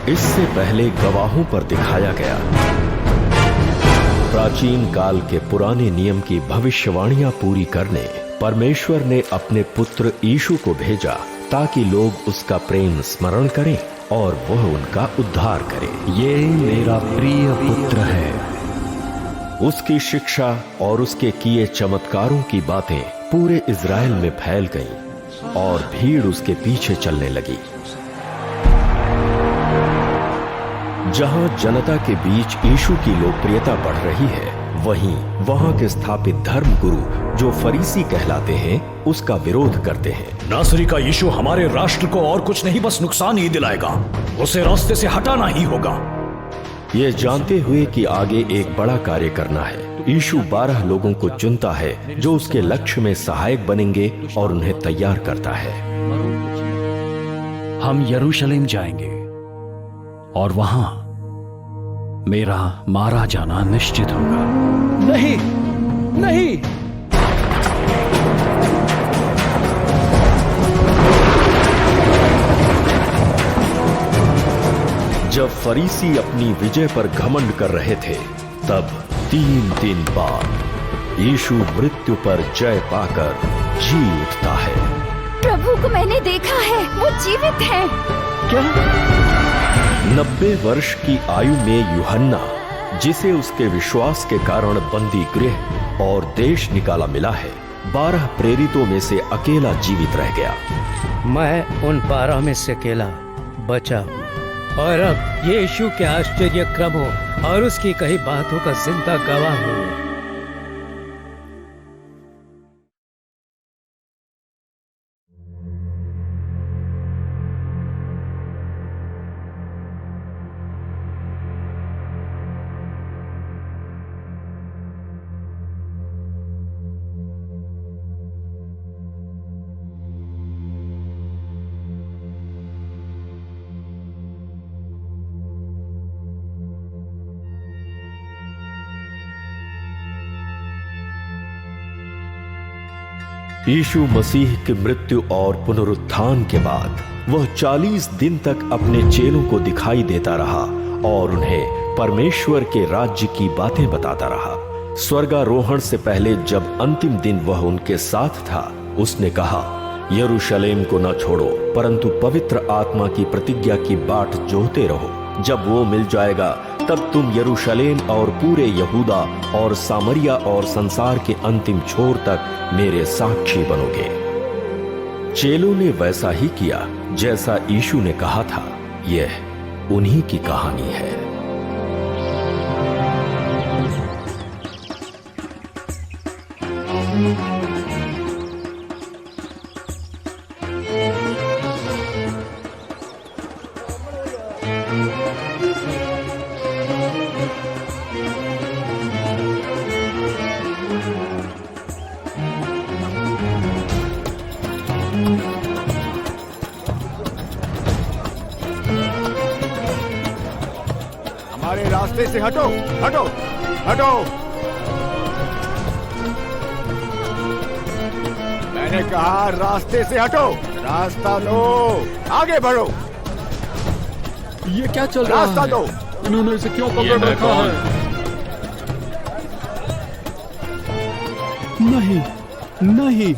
इससे पहले गवाहों पर दिखाया गया। प्राचीन काल के पुराने नियम की भविष्यवाणियां पूरी करने परमेश्वर ने अपने पुत्र यीशु को भेजा ताकि लोग उसका प्रेम स्मरण करें और वह उनका उद्धार करे। ये मेरा प्रिय पुत्र है। उसकी शिक्षा और उसके किए चमत्कारों की बातें पूरे इज़राइल में फैल गईं और भीड़ उसके पीछे चलने लगी। जहां जनता के बीच यीशु की लोकप्रियता बढ़ रही है, वहीं वहां के स्थापित धर्म गुरु जो फरीसी कहलाते हैं उसका विरोध करते हैं। नासरी का यीशु हमारे राष्ट्र को और कुछ नहीं बस नुकसान ही दिलाएगा, उसे रास्ते से हटाना ही होगा। ये जानते हुए कि आगे एक बड़ा कार्य करना है, यीशु 12 लोगों को चुनता है जो उसके लक्ष्य में सहायक बनेंगे और उन्हें तैयार करता है। हम यरूशलेम जाएंगे और वहां मेरा मारा जाना निश्चित होगा। नहीं, नहीं। जब फरीसी अपनी विजय पर घमंड कर रहे थे, तब 3 दिन बाद यीशु मृत्यु पर जय पाकर जी उठता है। प्रभु को मैंने देखा है, वो जीवित है। क्या? 90 वर्ष की आयु में यूहन्ना, जिसे उसके विश्वास के कारण बंदी गृह और देश निकाला मिला है, 12 प्रेरितों में से अकेला जीवित रह गया। मैं उन 12 में से अकेला बचा हूँ और अब यीशु के आश्चर्य क्रमों और उसकी कही बातों का जिंदा गवाह हूँ। यीशु मसीह की मृत्यु और पुनरुत्थान के बाद वह 40 दिन तक अपने चेलों को दिखाई देता रहा और उन्हें परमेश्वर के राज्य की बातें बताता रहा। स्वर्गारोहण से पहले जब अंतिम दिन वह उनके साथ था, उसने कहा, यरूशलेम को न छोड़ो, परंतु पवित्र आत्मा की प्रतिज्ञा की बाट जोहते रहो। जब वो मिल जाएगा, तब तुम यरूशलेम और पूरे यहूदा और सामरिया और संसार के अंतिम छोर तक मेरे साक्षी बनोगे। चेलों ने वैसा ही किया जैसा यीशु ने कहा था। यह उन्हीं की कहानी है। हमारे रास्ते से हटो, हटो, हटो। मैंने कहा रास्ते से हटो, रास्ता दो, आगे बढ़ो। ये क्या चल रहा है? रास्ता दो। इन्होंने इसे क्यों पकड़ रखा है? नहीं, नहीं,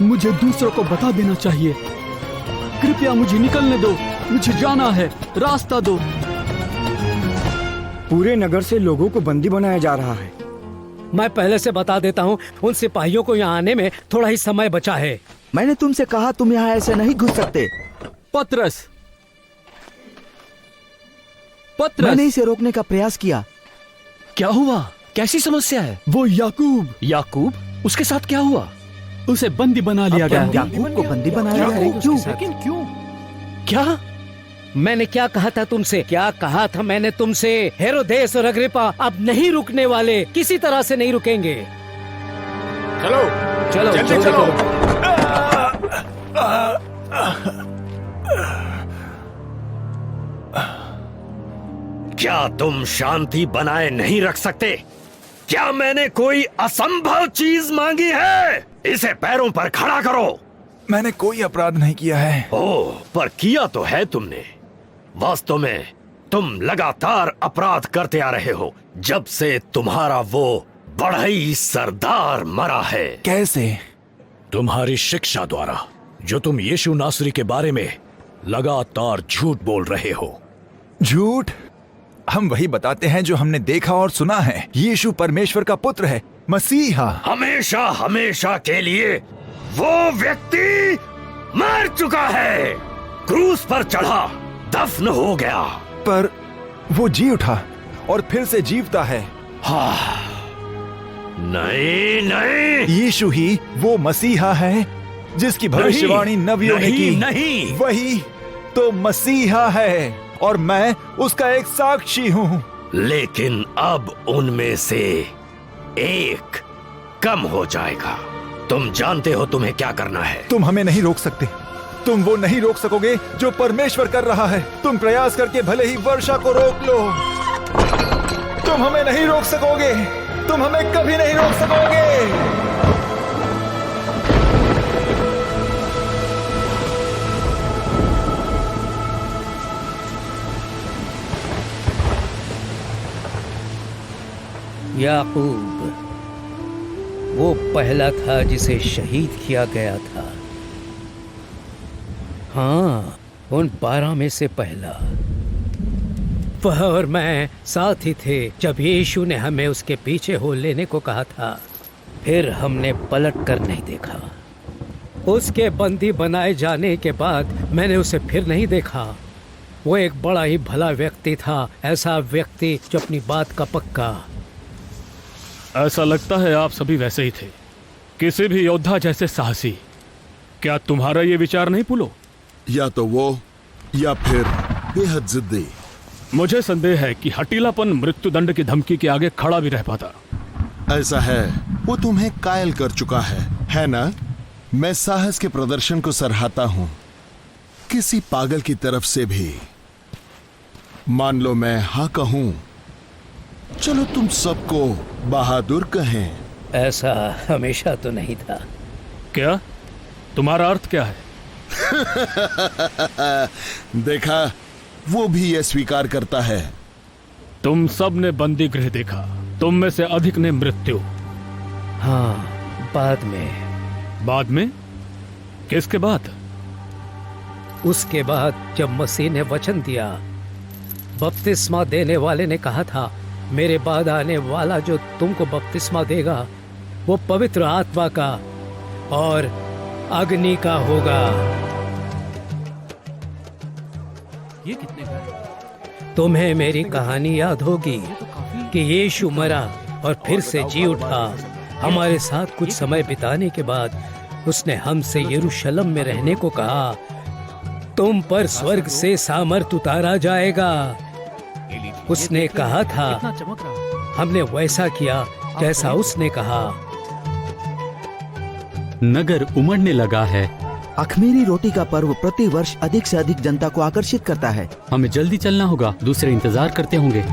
मुझे दूसरों को बता देना चाहिए। कृपया मुझे निकलने दो, मुझे जाना है, रास्ता दो। पूरे नगर से लोगों को बंदी बनाया जा रहा है। मैं पहले से बता देता हूँ, उन सिपाहियों को यहाँ आने में थोड़ा ही समय बचा है। मैंने तुमसे कहा तुम यहाँ ऐसे नहीं घुस सकते। पतरस, मैंने इसे रोकने का प्रयास किया। क्या हुआ? कैसी समस्या है? वो याकूब, याकूब, उसके साथ क्या हुआ? उसे बंदी बना लिया गया। याकूब को बंदी बनाया गया है? क्यों? लेकिन क्यों? क्या? मैंने क्या कहा था तुमसे? क्या कहा था मैंने तुमसे? हेरोदेस और अग्रिप्पा अब नहीं रुकने वाले, किसी तरह से नहीं रुकेंगे। चलो, चलो, जल्दी चलो। क्या तुम शांति बनाए नहीं रख सकते? क्या मैंने कोई असंभव चीज मांगी है? इसे पैरों पर खड़ा करो। मैंने कोई अपराध नहीं किया है। ओह, पर किया तो है तुमने। वास्तव में तुम लगातार अपराध करते आ रहे हो जब से तुम्हारा वो बढ़ई सरदार मरा है। कैसे? तुम्हारी शिक्षा द्वारा, जो तुम यीशु नासरी के बारे में लगातार झूठ बोल रहे हो। झूठ? हम वही बताते हैं जो हमने देखा और सुना है। यीशु परमेश्वर का पुत्र है, मसीहा। हमेशा हमेशा के लिए वो व्यक्ति मर चुका है, क्रूस पर चढ़ा, दफन हो गया। पर वो जी उठा और फिर से जीवता है। हाँ, नहीं नहीं, यीशु ही वो मसीहा है जिसकी भविष्यवाणी नबियों ने की। नहीं, वही तो मसीहा है और मैं उसका एक साक्षी हूँ। लेकिन अब उनमें से एक कम हो जाएगा। तुम जानते हो तुम्हें क्या करना है। तुम हमें नहीं रोक सकते। तुम वो नहीं रोक सकोगे जो परमेश्वर कर रहा है। तुम प्रयास करके भले ही वर्षा को रोक लो, तुम हमें नहीं रोक सकोगे। तुम हमें कभी नहीं रोक सकोगे। याकूब वो पहला था जिसे शहीद किया गया था। हाँ, उन 12 में से पहला। वह और मैं साथ ही थे जब यीशु ने हमें उसके पीछे हो लेने को कहा था। फिर हमने पलट कर नहीं देखा। उसके बंदी बनाए जाने के बाद मैंने उसे फिर नहीं देखा। वो एक बड़ा ही भला व्यक्ति था, ऐसा व्यक्ति जो अपनी बात का पक्का। ऐसा लगता है आप सभी वैसे ही थे, किसी भी योद्धा जैसे साहसी। क्या तुम्हारा ये विचार नहीं पुलो? या तो वो या फिर बेहद जिद्दी। मुझे संदेह है कि हटीलापन मृत्युदंड की धमकी के आगे खड़ा भी रह पाता। ऐसा है, वो तुम्हें कायल कर चुका है ना? मैं साहस के प्रदर्शन को सराहता हूं, किसी पागल की तरफ से भी। मान लो मैं हाँ कहूं, चलो तुम सबको बहादुर कहें। ऐसा हमेशा तो नहीं था। क्या तुम्हारा अर्थ क्या है? देखा, वो भी ये स्वीकार करता है। तुम सब ने बंदी गृह देखा, तुम में से अधिक ने मृत्यु। हाँ, बाद में। बाद में? किसके बाद? उसके बाद जब मसीह ने वचन दिया। बपतिस्मा देने वाले ने कहा था, मेरे बाद आने वाला जो तुमको बपतिस्मा देगा वो पवित्र आत्मा का और अग्नि का होगा। ये कितने का? तुम्हें मेरी कहानी याद होगी कि यीशु मरा और फिर से जी उठा। हमारे साथ कुछ समय बिताने के बाद उसने हमसे यरूशलेम में रहने को कहा। तुम पर स्वर्ग से सामर्थ उतारा जाएगा। उसने कहा था, हमने वैसा किया जैसा उसने कहा। नगर उमड़ने लगा है। अखमीरी रोटी का पर्व प्रति वर्ष अधिक से अधिक जनता को आकर्षित करता है। हमें जल्दी चलना होगा, दूसरे इंतजार करते होंगे।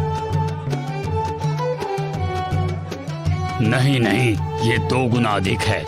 नहीं नहीं, ये 2 गुना अधिक है।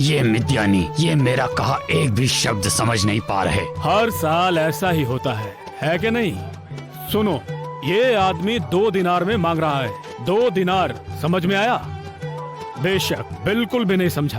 ये मिद्यानी, ये मेरा कहा एक भी शब्द समझ नहीं पा रहे। हर साल ऐसा ही होता है कि नहीं? सुनो, ये आदमी 2 दिनार में मांग रहा है। 2 दिनार, समझ में आया? बेशक, बिल्कुल भी नहीं समझा।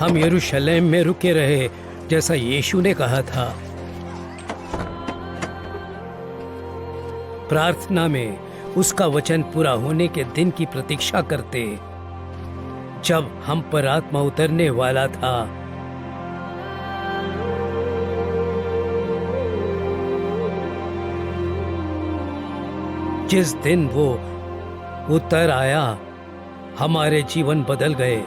हम यरूशलेम में रुके रहे जैसा यीशु ने कहा था। प्रार्थना में उसका वचन पूरा होने के दिन की प्रतीक्षा करते, जब हम पर आत्मा उतरने वाला था। जिस दिन वो उतर आया, हमारे जीवन बदल गए।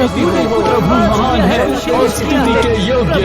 प्रभु महान है और स्तुति के योग्य।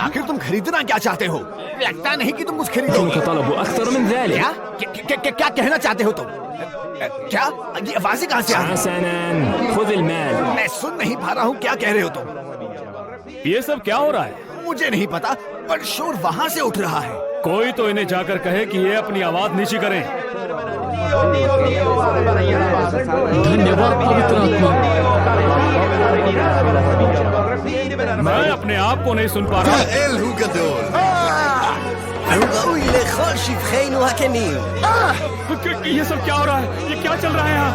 आखिर तुम खरीदना क्या चाहते हो? लगता नहीं कि तुम कुछ खरीदोगे। क्या कहना चाहते हो तुम? क्या ये आवाजें कहाँ से आ रही हैं? मैं सुन नहीं पा रहा हूँ, क्या कह रहे हो तुम? ये सब क्या हो रहा है? मुझे नहीं पता, पर शोर वहाँ से उठ रहा है। कोई तो इन्हें जाकर कहे कि ये अपनी आवाज नीची करें। धन्यवाद पवित्र आत्मा। मैं अपने आप को नहीं सुन पा रहा। ये सब क्या हो रहा है? ये क्या चल रहा है यहाँ?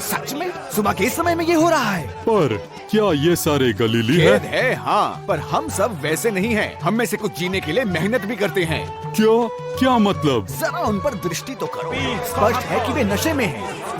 सच में सुबह के समय में ये हो रहा है? पर क्या ये सारे गलीली खेद हैं? है हाँ, पर हम सब वैसे नहीं हैं। हम में से कुछ जीने के लिए मेहनत भी करते हैं। क्या मतलब? जरा उन पर दृष्टि तो करो, स्पष्ट है कि वे नशे में हैं।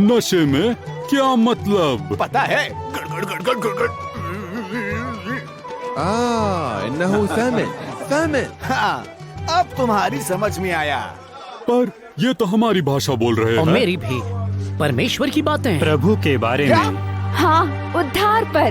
नशे में क्या मतलब? पता है, गड़गड़ गड़गड़ गड़गड़। हाँ, अब तुम्हारी समझ में आया। पर ये तो हमारी भाषा बोल रहे और हैं। मेरी भी परमेश्वर की बातें। प्रभु के बारे में। हाँ, उद्धार पर।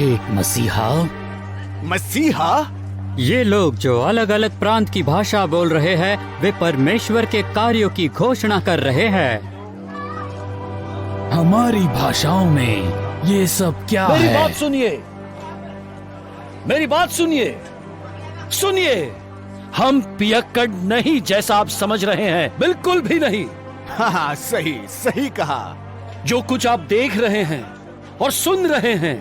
एक मसीहा। मसीहा? ये लोग जो अलग अलग प्रांत की भाषा बोल रहे हैं, वे परमेश्वर के कार्यों की घोषणा कर रहे हैं। हमारी भाषाओं में ये सब क्या है? मेरी बात सुनिए, मेरी बात सुनिए, सुनिए। हम पियक्कड़ नहीं जैसा आप समझ रहे हैं, बिल्कुल भी नहीं। हाँ, सही सही कहा। जो कुछ आप देख रहे हैं और सुन रहे हैं,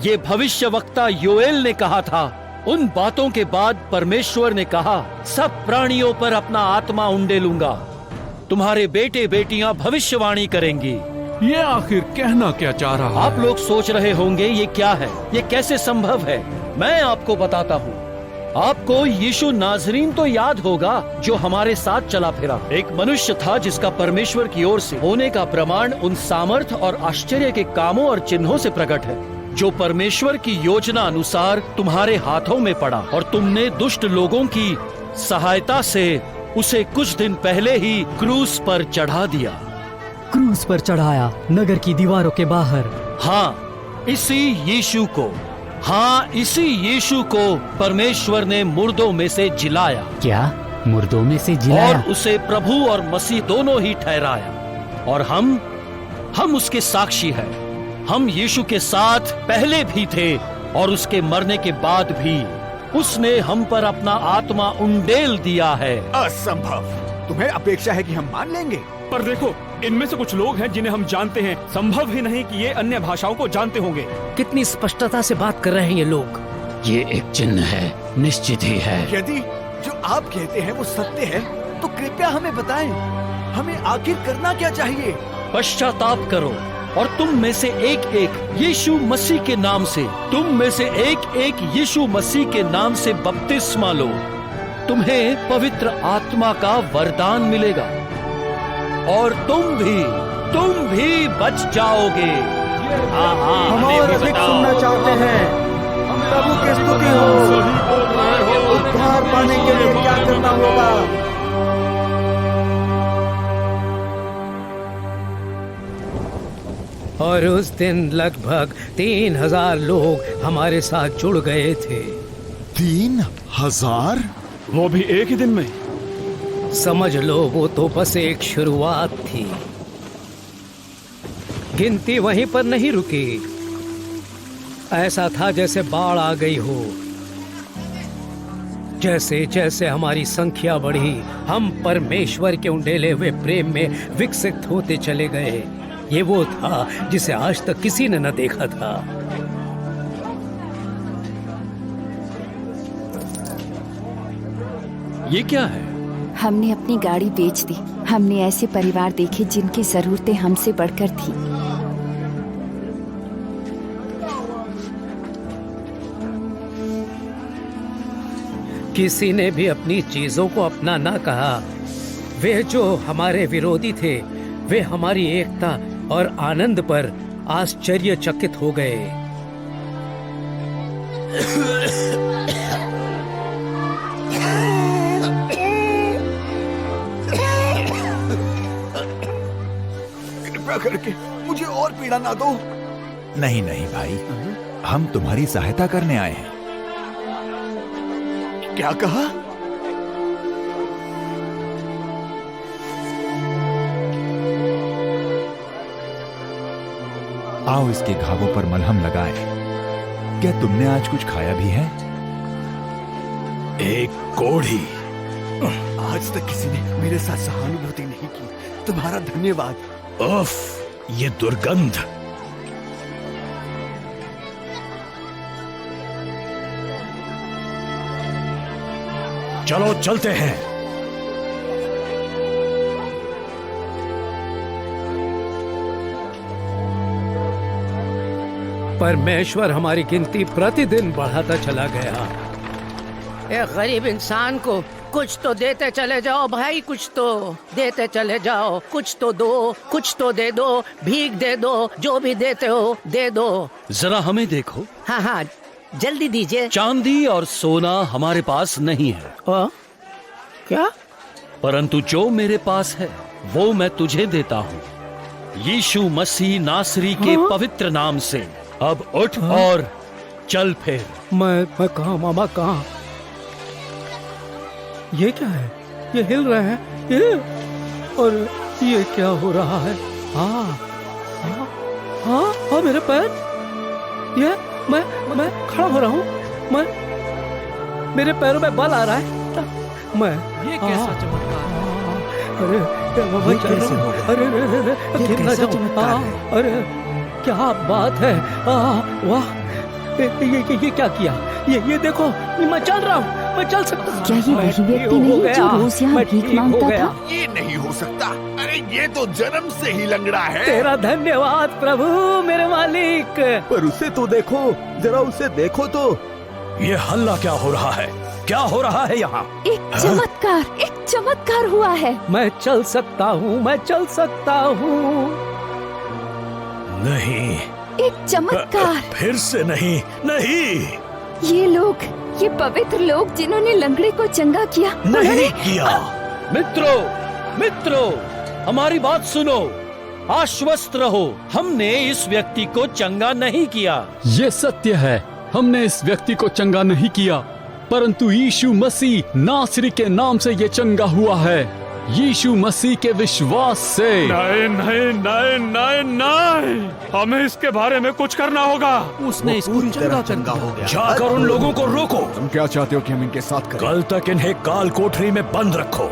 ये भविष्यवक्ता योएल ने कहा था। उन बातों के बाद परमेश्वर ने कहा, सब प्राणियों पर अपना आत्मा उंडेलूंगा। तुम्हारे बेटे बेटियां भविष्यवाणी करेंगी। ये आखिर कहना क्या चाह रहा है? आप लोग सोच रहे होंगे ये क्या है, ये कैसे संभव है? मैं आपको बताता हूँ। आपको यीशु नाजरीन तो याद होगा, जो हमारे साथ चला फिरा। एक मनुष्य था जिसका परमेश्वर की ओर से होने का प्रमाण उन सामर्थ और आश्चर्य के कामों और चिन्हों से प्रकट है, जो परमेश्वर की योजना अनुसार तुम्हारे हाथों में पड़ा, और तुमने दुष्ट लोगों की सहायता से उसे कुछ दिन पहले ही क्रूस पर चढ़ा दिया। क्रूस पर चढ़ाया, नगर की दीवारों के बाहर। हाँ, इसी यीशु को, हाँ इसी यीशु को परमेश्वर ने मुर्दों में से जिलाया। क्या मुर्दों में से जिलाया? और उसे प्रभु और मसीह दोनों ही ठहराया। और हम उसके साक्षी हैं। हम यीशु के साथ पहले भी थे और उसके मरने के बाद भी उसने हम पर अपना आत्मा उंडेल दिया है। असंभव। तुम्हें अपेक्षा है कि हम मान लेंगे? पर देखो, इनमें से कुछ लोग हैं जिन्हें हम जानते हैं। संभव ही नहीं कि ये अन्य भाषाओं को जानते होंगे। कितनी स्पष्टता से बात कर रहे हैं ये लोग। ये एक चिन्ह है, निश्चित ही है। यदि जो आप कहते हैं वो सत्य है, तो कृपया हमें बताएं, हमें आखिर करना क्या चाहिए? पश्चाताप करो और तुम में से एक एक यीशु मसीह के नाम से, तुम में से एक एक यीशु मसीह के नाम से बपतिस्मा लो। तुम्हें पवित्र आत्मा का वरदान मिलेगा और तुम भी बच जाओगे। हम और अधिक सुनना चाहते हैं। प्रभु की स्तुति हो। उद्धार पाने के लिए क्या करना होगा? और उस दिन लगभग 3000 लोग हमारे साथ जुड़ गए थे। 3000? वो भी एक ही दिन में? समझ लो, वो तो बस एक शुरुआत थी। गिनती वहीं पर नहीं रुकी। ऐसा था जैसे बाढ़ आ गई हो। जैसे जैसे हमारी संख्या बढ़ी, हम परमेश्वर के उंडेले हुए प्रेम में विकसित होते चले गए। ये वो था जिसे आज तक किसी ने न देखा था। ये क्या है? हमने अपनी गाड़ी बेच दी। हमने ऐसे परिवार देखे जिनकी जरूरतें हमसे बढ़कर थी। किसी ने भी अपनी चीजों को अपना ना कहा। वे जो हमारे विरोधी थे, वे हमारी एकता और आनंद पर आश्चर्यचकित हो गए। कृपया करके मुझे और पीड़ा ना दो। नहीं नहीं भाई, हम तुम्हारी सहायता करने आए हैं। क्या कहा? आओ इसके घावों पर मलहम लगाएं। क्या तुमने आज कुछ खाया भी है? एक कोढ़ी। आज तक किसी ने मेरे साथ सहानुभूति नहीं की। तुम्हारा धन्यवाद। उफ, ये दुर्गंध। चलो चलते हैं। परमेश्वर हमारी गिनती प्रतिदिन बढ़ाता चला गया। एक गरीब इंसान को कुछ तो देते चले जाओ भाई, कुछ तो देते चले जाओ। कुछ तो दो, कुछ तो दे दो, भीख दे दो, जो भी देते हो दे दो। जरा हमें देखो। हाँ हाँ, जल्दी दीजिए। चांदी और सोना हमारे पास नहीं है। क्या? परंतु जो मेरे पास है वो मैं तुझे देता हूँ। यीशु मसीह नासरी के पवित्र नाम से अब उठ और चल फिर। मैं कहाँ मामा, कहाँ? ये क्या है? ये हिल रहा है ये, और ये क्या हो रहा है? हाँ हाँ हाँ हाँ, मेरे पैर। ये मैं खड़ा हो रहा हूँ। मेरे पैरों में बल आ रहा है। ये कैसा चमत्कार? अरे ये कैसे हो गया? अरे ये कैसा चमत्कार है? अरे क्या बात है! वाह, ये क्या किया? ये देखो, मैं चल रहा हूँ, मैं चल सकता हूँ। क्या ये वही व्यक्ति नहीं जो रोज यहाँ भीख मांगता था? ये नहीं हो सकता। अरे ये तो जन्म से ही लंगड़ा है। तेरा धन्यवाद प्रभु, मेरे मालिक। पर उसे तो देखो, जरा उसे देखो तो। ये हल्ला क्या हो रहा है? क्या हो रहा है यहाँ? एक चमत्कार हुआ है। मैं चल सकता हूँ, मैं चल सकता हूँ। नहीं, एक चमत्कार। फिर से नहीं, नहीं। ये पवित्र लोग जिन्होंने लंगड़े को चंगा किया, नहीं किया। मित्रों, हमारी बात सुनो। आश्वस्त रहो, हमने इस व्यक्ति को चंगा नहीं किया। ये सत्य है, हमने इस व्यक्ति को चंगा नहीं किया, परंतु यीशु मसीह नासरी के नाम से ये चंगा हुआ है। यीशु मसीह के विश्वास से। नहीं नहीं नहीं नहीं नहीं, हमें इसके बारे में कुछ करना होगा। उसने इसको चंगा हो गया। जाकर उन लोगों को रोको। तुम क्या चाहते हो कि हम इनके साथ करें? कल तक इन्हें काल कोठरी में बंद रखो।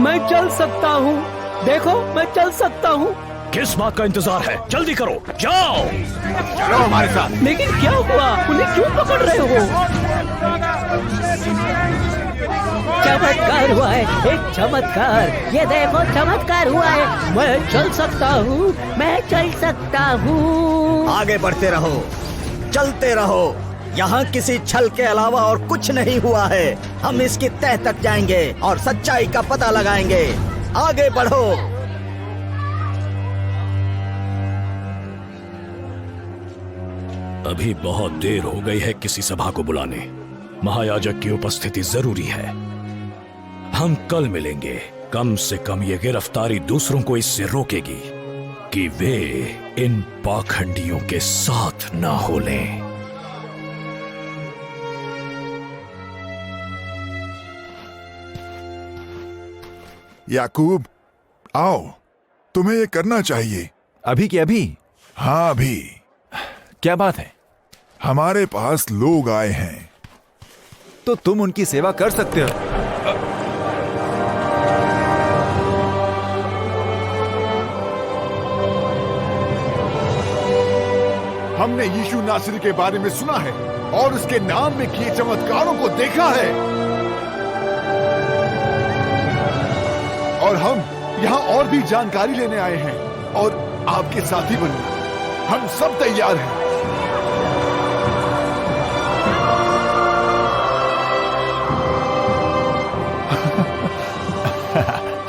मैं चल सकता हूँ, देखो मैं चल सकता हूँ। किस बात का इंतजार है? जल्दी करो, जाओ। चलो हमारे साथ। लेकिन क्या हुआ? उन्हें क्यों पकड़ रहे हो? चमत्कार हुआ है, एक चमत्कार। ये देखो, चमत्कार हुआ है। मैं चल सकता हूँ, मैं चल सकता हूँ। आगे बढ़ते रहो, चलते रहो। यहाँ किसी छल के अलावा और कुछ नहीं हुआ है। हम इसकी तह तक जाएंगे और सच्चाई का पता लगाएंगे। आगे बढ़ो। अभी बहुत देर हो गई है किसी सभा को बुलाने। महायाजक की उपस्थिति जरूरी है। हम कल मिलेंगे। कम से कम ये गिरफ्तारी दूसरों को इससे रोकेगी कि वे इन पाखंडियों के साथ ना हो लें। याकूब, आओ, तुम्हें ये करना चाहिए। अभी की अभी? हाँ अभी। क्या बात है? हमारे पास लोग आए हैं। तो तुम उनकी सेवा कर सकते हो। हमने यीशु नासरी के बारे में सुना है और उसके नाम में किए चमत्कारों को देखा है। और हम यहाँ और भी जानकारी लेने आए हैं और आपके साथी बनना। हम सब तैयार हैं।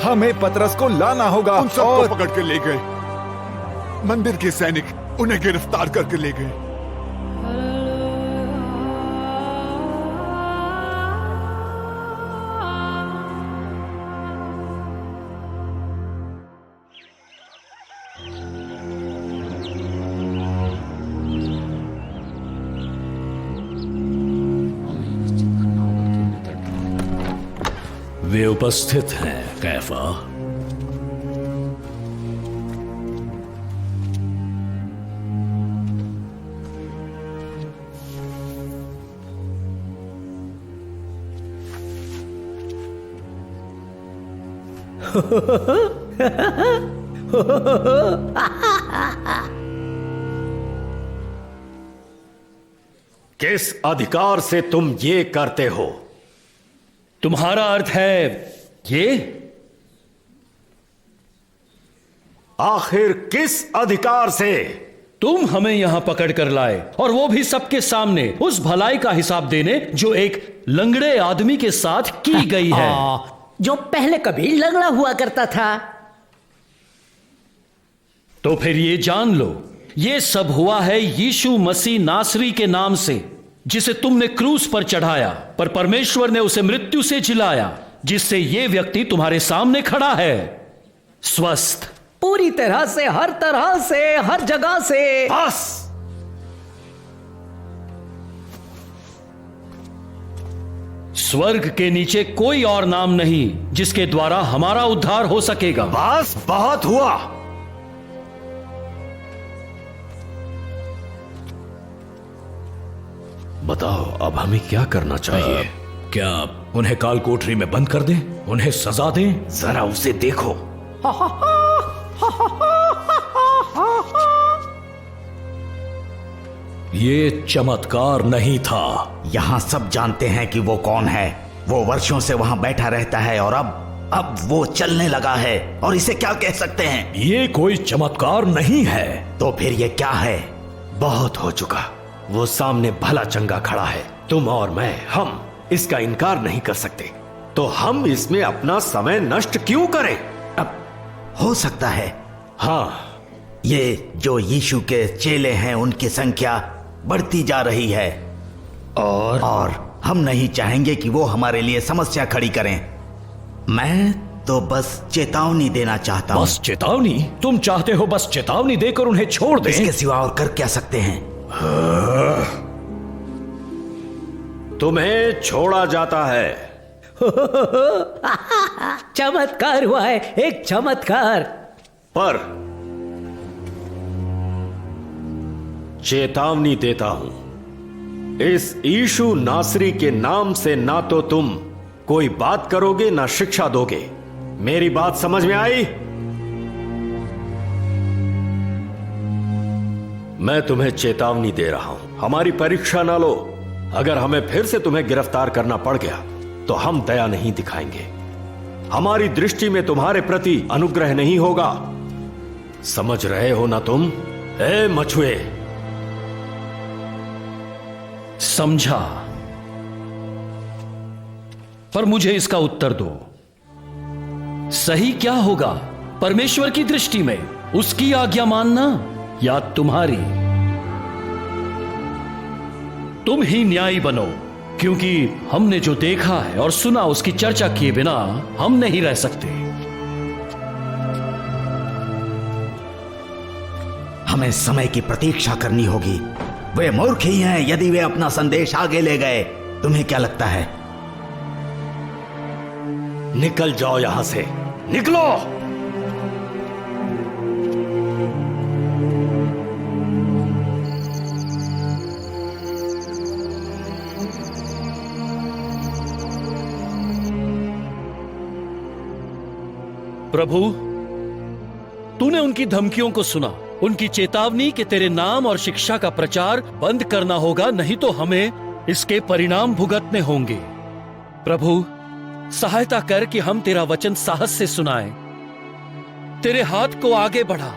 हमें पतरस को लाना होगा। उन सबको पकड़ के ले गए। मंदिर के सैनिक उन्हें गिरफ्तार करके ले गए। वे उपस्थित हैं कैफा। किस अधिकार से तुम ये करते हो? तुम्हारा अर्थ है ये? आखिर किस अधिकार से? तुम हमें यहां पकड़ कर लाए, और वो भी सबके सामने, उस भलाई का हिसाब देने जो एक लंगड़े आदमी के साथ की गई है, जो पहले कभी लंगड़ा हुआ करता था। तो फिर ये जान लो, ये सब हुआ है यीशु मसीह नासरी के नाम से, जिसे तुमने क्रूस पर चढ़ाया, पर परमेश्वर ने उसे मृत्यु से जिलाया, जिससे ये व्यक्ति तुम्हारे सामने खड़ा है, स्वस्थ, पूरी तरह से, हर तरह से, हर जगह से। बस। स्वर्ग के नीचे कोई और नाम नहीं जिसके द्वारा हमारा उद्धार हो सकेगा। बस, बहुत हुआ। बताओ अब हमें क्या करना चाहिए? क्या उन्हें काल कोठरी में बंद कर दें? उन्हें सजा दें? जरा उसे देखो। ये चमत्कार नहीं था। यहाँ सब जानते हैं कि वो कौन है। वो वर्षों से वहाँ बैठा रहता है और अब वो चलने लगा है, और इसे क्या कह सकते हैं? ये कोई चमत्कार नहीं है। तो फिर ये क्या है? बहुत हो चुका। वो सामने भला चंगा खड़ा है। तुम और मैं, हम इसका इनकार नहीं कर सकते। तो हम इसमें अपना समय नष्ट क्यों करें? अब हो सकता है, हाँ, ये जो यीशु के चेले हैं उनकी संख्या बढ़ती जा रही है, और हम नहीं चाहेंगे कि वो हमारे लिए समस्या खड़ी करें। मैं तो बस चेतावनी देना चाहता हूँ। बस चेतावनी? तुम चाहते हो बस चेतावनी देकर उन्हें छोड़ दें? इसके सिवा और कर क्या सकते हैं? तुम्हें छोड़ा जाता है। चमत्कार हुआ है, एक चमत्कार। पर चेतावनी देता हूं, इस यीशु नासरी के नाम से ना तो तुम कोई बात करोगे ना शिक्षा दोगे। मेरी बात समझ में आई? मैं तुम्हें चेतावनी दे रहा हूं, हमारी परीक्षा ना लो। अगर हमें फिर से तुम्हें गिरफ्तार करना पड़ गया तो हम दया नहीं दिखाएंगे। हमारी दृष्टि में तुम्हारे प्रति अनुग्रह नहीं होगा। समझ रहे हो ना तुम? ए मछुए। समझा, पर मुझे इसका उत्तर दो। सही क्या होगा परमेश्वर की दृष्टि में? उसकी आज्ञा मानना या तुम्हारी? तुम ही न्यायी बनो, क्योंकि हमने जो देखा है और सुना उसकी चर्चा किए बिना हम नहीं रह सकते। हमें समय की प्रतीक्षा करनी होगी। वे मूर्ख ही हैं यदि वे अपना संदेश आगे ले गए। तुम्हें क्या लगता है? निकल जाओ यहां से, निकलो। प्रभु, तूने उनकी धमकियों को सुना, उनकी चेतावनी कि तेरे नाम और शिक्षा का प्रचार बंद करना होगा, नहीं तो हमें इसके परिणाम भुगतने होंगे। प्रभु, सहायता कर कि हम तेरा वचन साहस से सुनाएं। तेरे हाथ को आगे बढ़ा,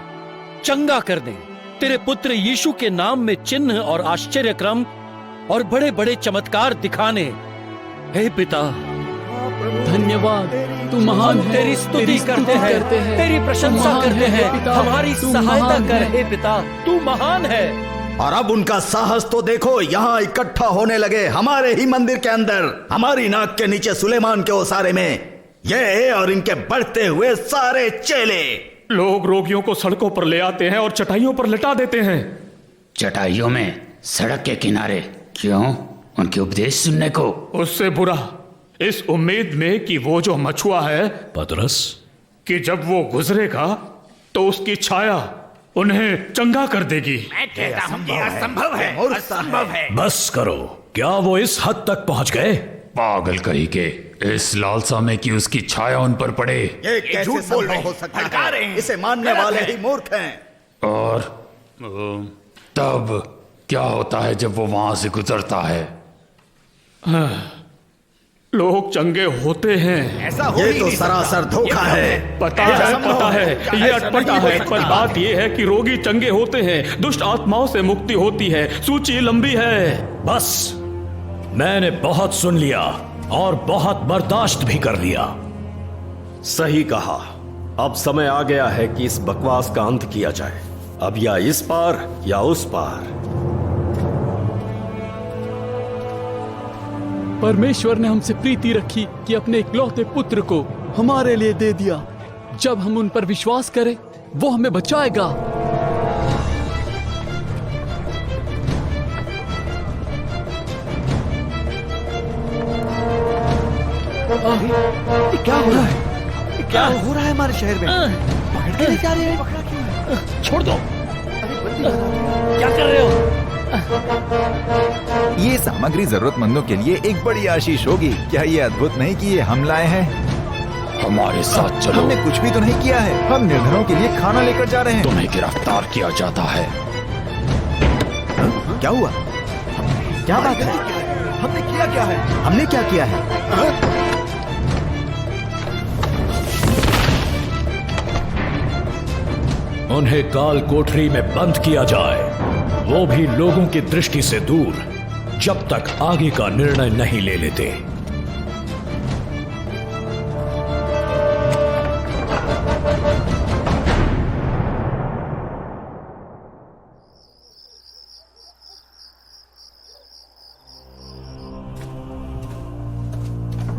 चंगा कर दे। तेरे पुत्र यीशु के नाम में चिन्ह और आश्चर्यक्रम और बड़े बड़े चमत्कार दिखाने। हे पिता, धन्यवाद, तू महान है। तेरी स्तुति करते हैं, तेरी प्रशंसा करते हैं। हमारी सहायता कर हे पिता, तू महान है। और अब उनका साहस तो देखो, यहाँ इकट्ठा होने लगे हमारे ही मंदिर के अंदर, हमारी नाक के नीचे सुलेमान के ओसारे में, ये और इनके बढ़ते हुए सारे चेले। लोग रोगियों को सड़कों पर ले आते हैं और चटाइयों पर लिटा देते हैं। चटाइयों में, सड़क के किनारे, क्यों? उनके उपदेश सुनने को। उससे बुरा इस उम्मीद में कि वो जो मछुआ है पतरस, कि जब वो गुजरेगा तो उसकी छाया उन्हें चंगा कर देगी। मैं कहता हूं ये असंभव है, असंभव है। बस करो, क्या वो इस हद तक पहुंच गए? पागल कहीं के, इस लालसा में कि उसकी छाया उन पर पड़े। ये कैसे संभव हो सकता है? इसे मानने वाले ही मूर्ख हैं। और तब क्या होता है जब वो वहां से गुजरता है? लोग चंगे होते हैं। ऐसा हो ये तो सरासर धोखा है। पता है, ये अटपटा है, पर बात ये है कि रोगी चंगे होते हैं, दुष्ट आत्माओं से मुक्ति होती है। सूची लंबी है। बस, मैंने बहुत सुन लिया और बहुत बर्दाश्त भी कर लिया। सही कहा। अब समय आ गया है कि इस बकवास का अंत किया जाए, अब या इस पार या उस पार। परमेश्वर ने हमसे प्रीति रखी कि अपने इकलौते पुत्र को हमारे लिए दे दिया। जब हम उन पर विश्वास करें, वो हमें बचाएगा। क्या हो रहा है? क्या हो रहा है हमारे शहर में? पकड़ के ले जा रहे हैं। छोड़ दो। क्या कर रहे हो? ये सामग्री जरूरतमंदों के लिए एक बड़ी आशीष होगी। क्या ये अद्भुत नहीं कि ये हम लाए हैं? हमारे साथ चलो। हमने कुछ भी तो नहीं किया है। हम निर्धनों के लिए खाना लेकर जा रहे हैं। तुम्हें गिरफ्तार किया जाता है। क्या हुआ? क्या बात है? हमने किया क्या है? हमने क्या किया है? उन्हें काल कोठरी में बंद किया जाए, वो भी लोगों की दृष्टि से दूर, जब तक आगे का निर्णय नहीं ले लेते।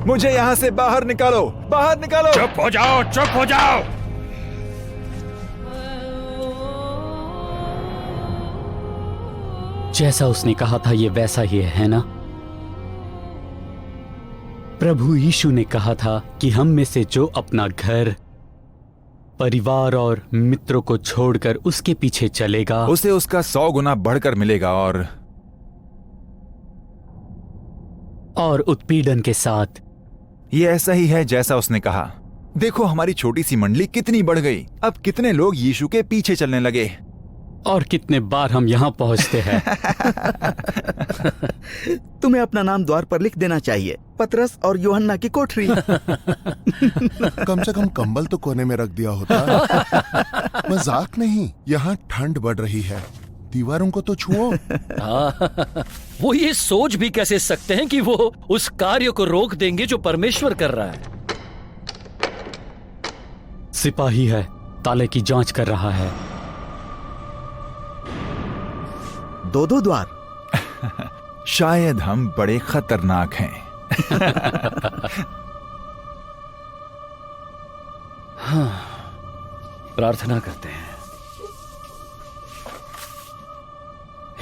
मुझे यहाँ से बाहर निकालो, बाहर निकालो। चुप हो जाओ, चुप हो जाओ। जैसा उसने कहा था ये वैसा ही है ना? प्रभु यीशु ने कहा था कि हम में से जो अपना घर, परिवार और मित्रों को छोड़कर उसके पीछे चलेगा, उसे उसका 100 गुना बढ़कर मिलेगा। और उत्पीड़न के साथ। ये ऐसा ही है जैसा उसने कहा। देखो हमारी छोटी सी मंडली कितनी बढ़ गई। अब कितने लोग यीशु के पीछे चलने लगे। और कितने बार हम यहाँ पहुँचते हैं। तुम्हें अपना नाम द्वार पर लिख देना चाहिए, पतरस और यूहन्ना की कोठरी। कम से कम कंबल तो कोने में रख दिया होता। मजाक नहीं, यहाँ ठंड बढ़ रही है, दीवारों को तो छुओ। वो ये सोच भी कैसे सकते हैं कि वो उस कार्य को रोक देंगे जो परमेश्वर कर रहा है। सिपाही है, ताले की जांच कर रहा है। 2-2 द्वार। शायद हम बड़े खतरनाक हैं। हाँ, प्रार्थना करते हैं।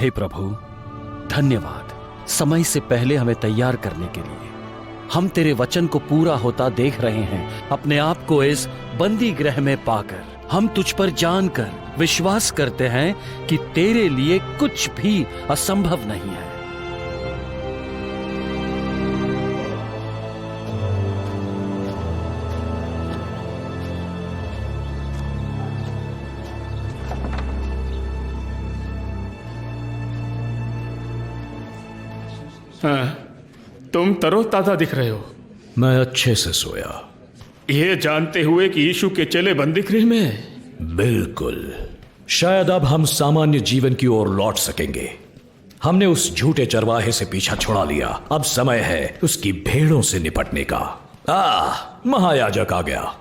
हे प्रभु, धन्यवाद समय से पहले हमें तैयार करने के लिए। हम तेरे वचन को पूरा होता देख रहे हैं। अपने आप को इस बंदी गृह में पाकर हम तुझ पर जानकर विश्वास करते हैं कि तेरे लिए कुछ भी असंभव नहीं है। हाँ, तुम तरोताजा दिख रहे हो। मैं अच्छे से सोया। ये जानते हुए कि यीशु के चेले बंदी गृह में हैं? बिल्कुल। शायद अब हम सामान्य जीवन की ओर लौट सकेंगे। हमने उस झूठे चरवाहे से पीछा छुड़ा लिया, अब समय है उसकी भेड़ों से निपटने का। महायाजक आ गया।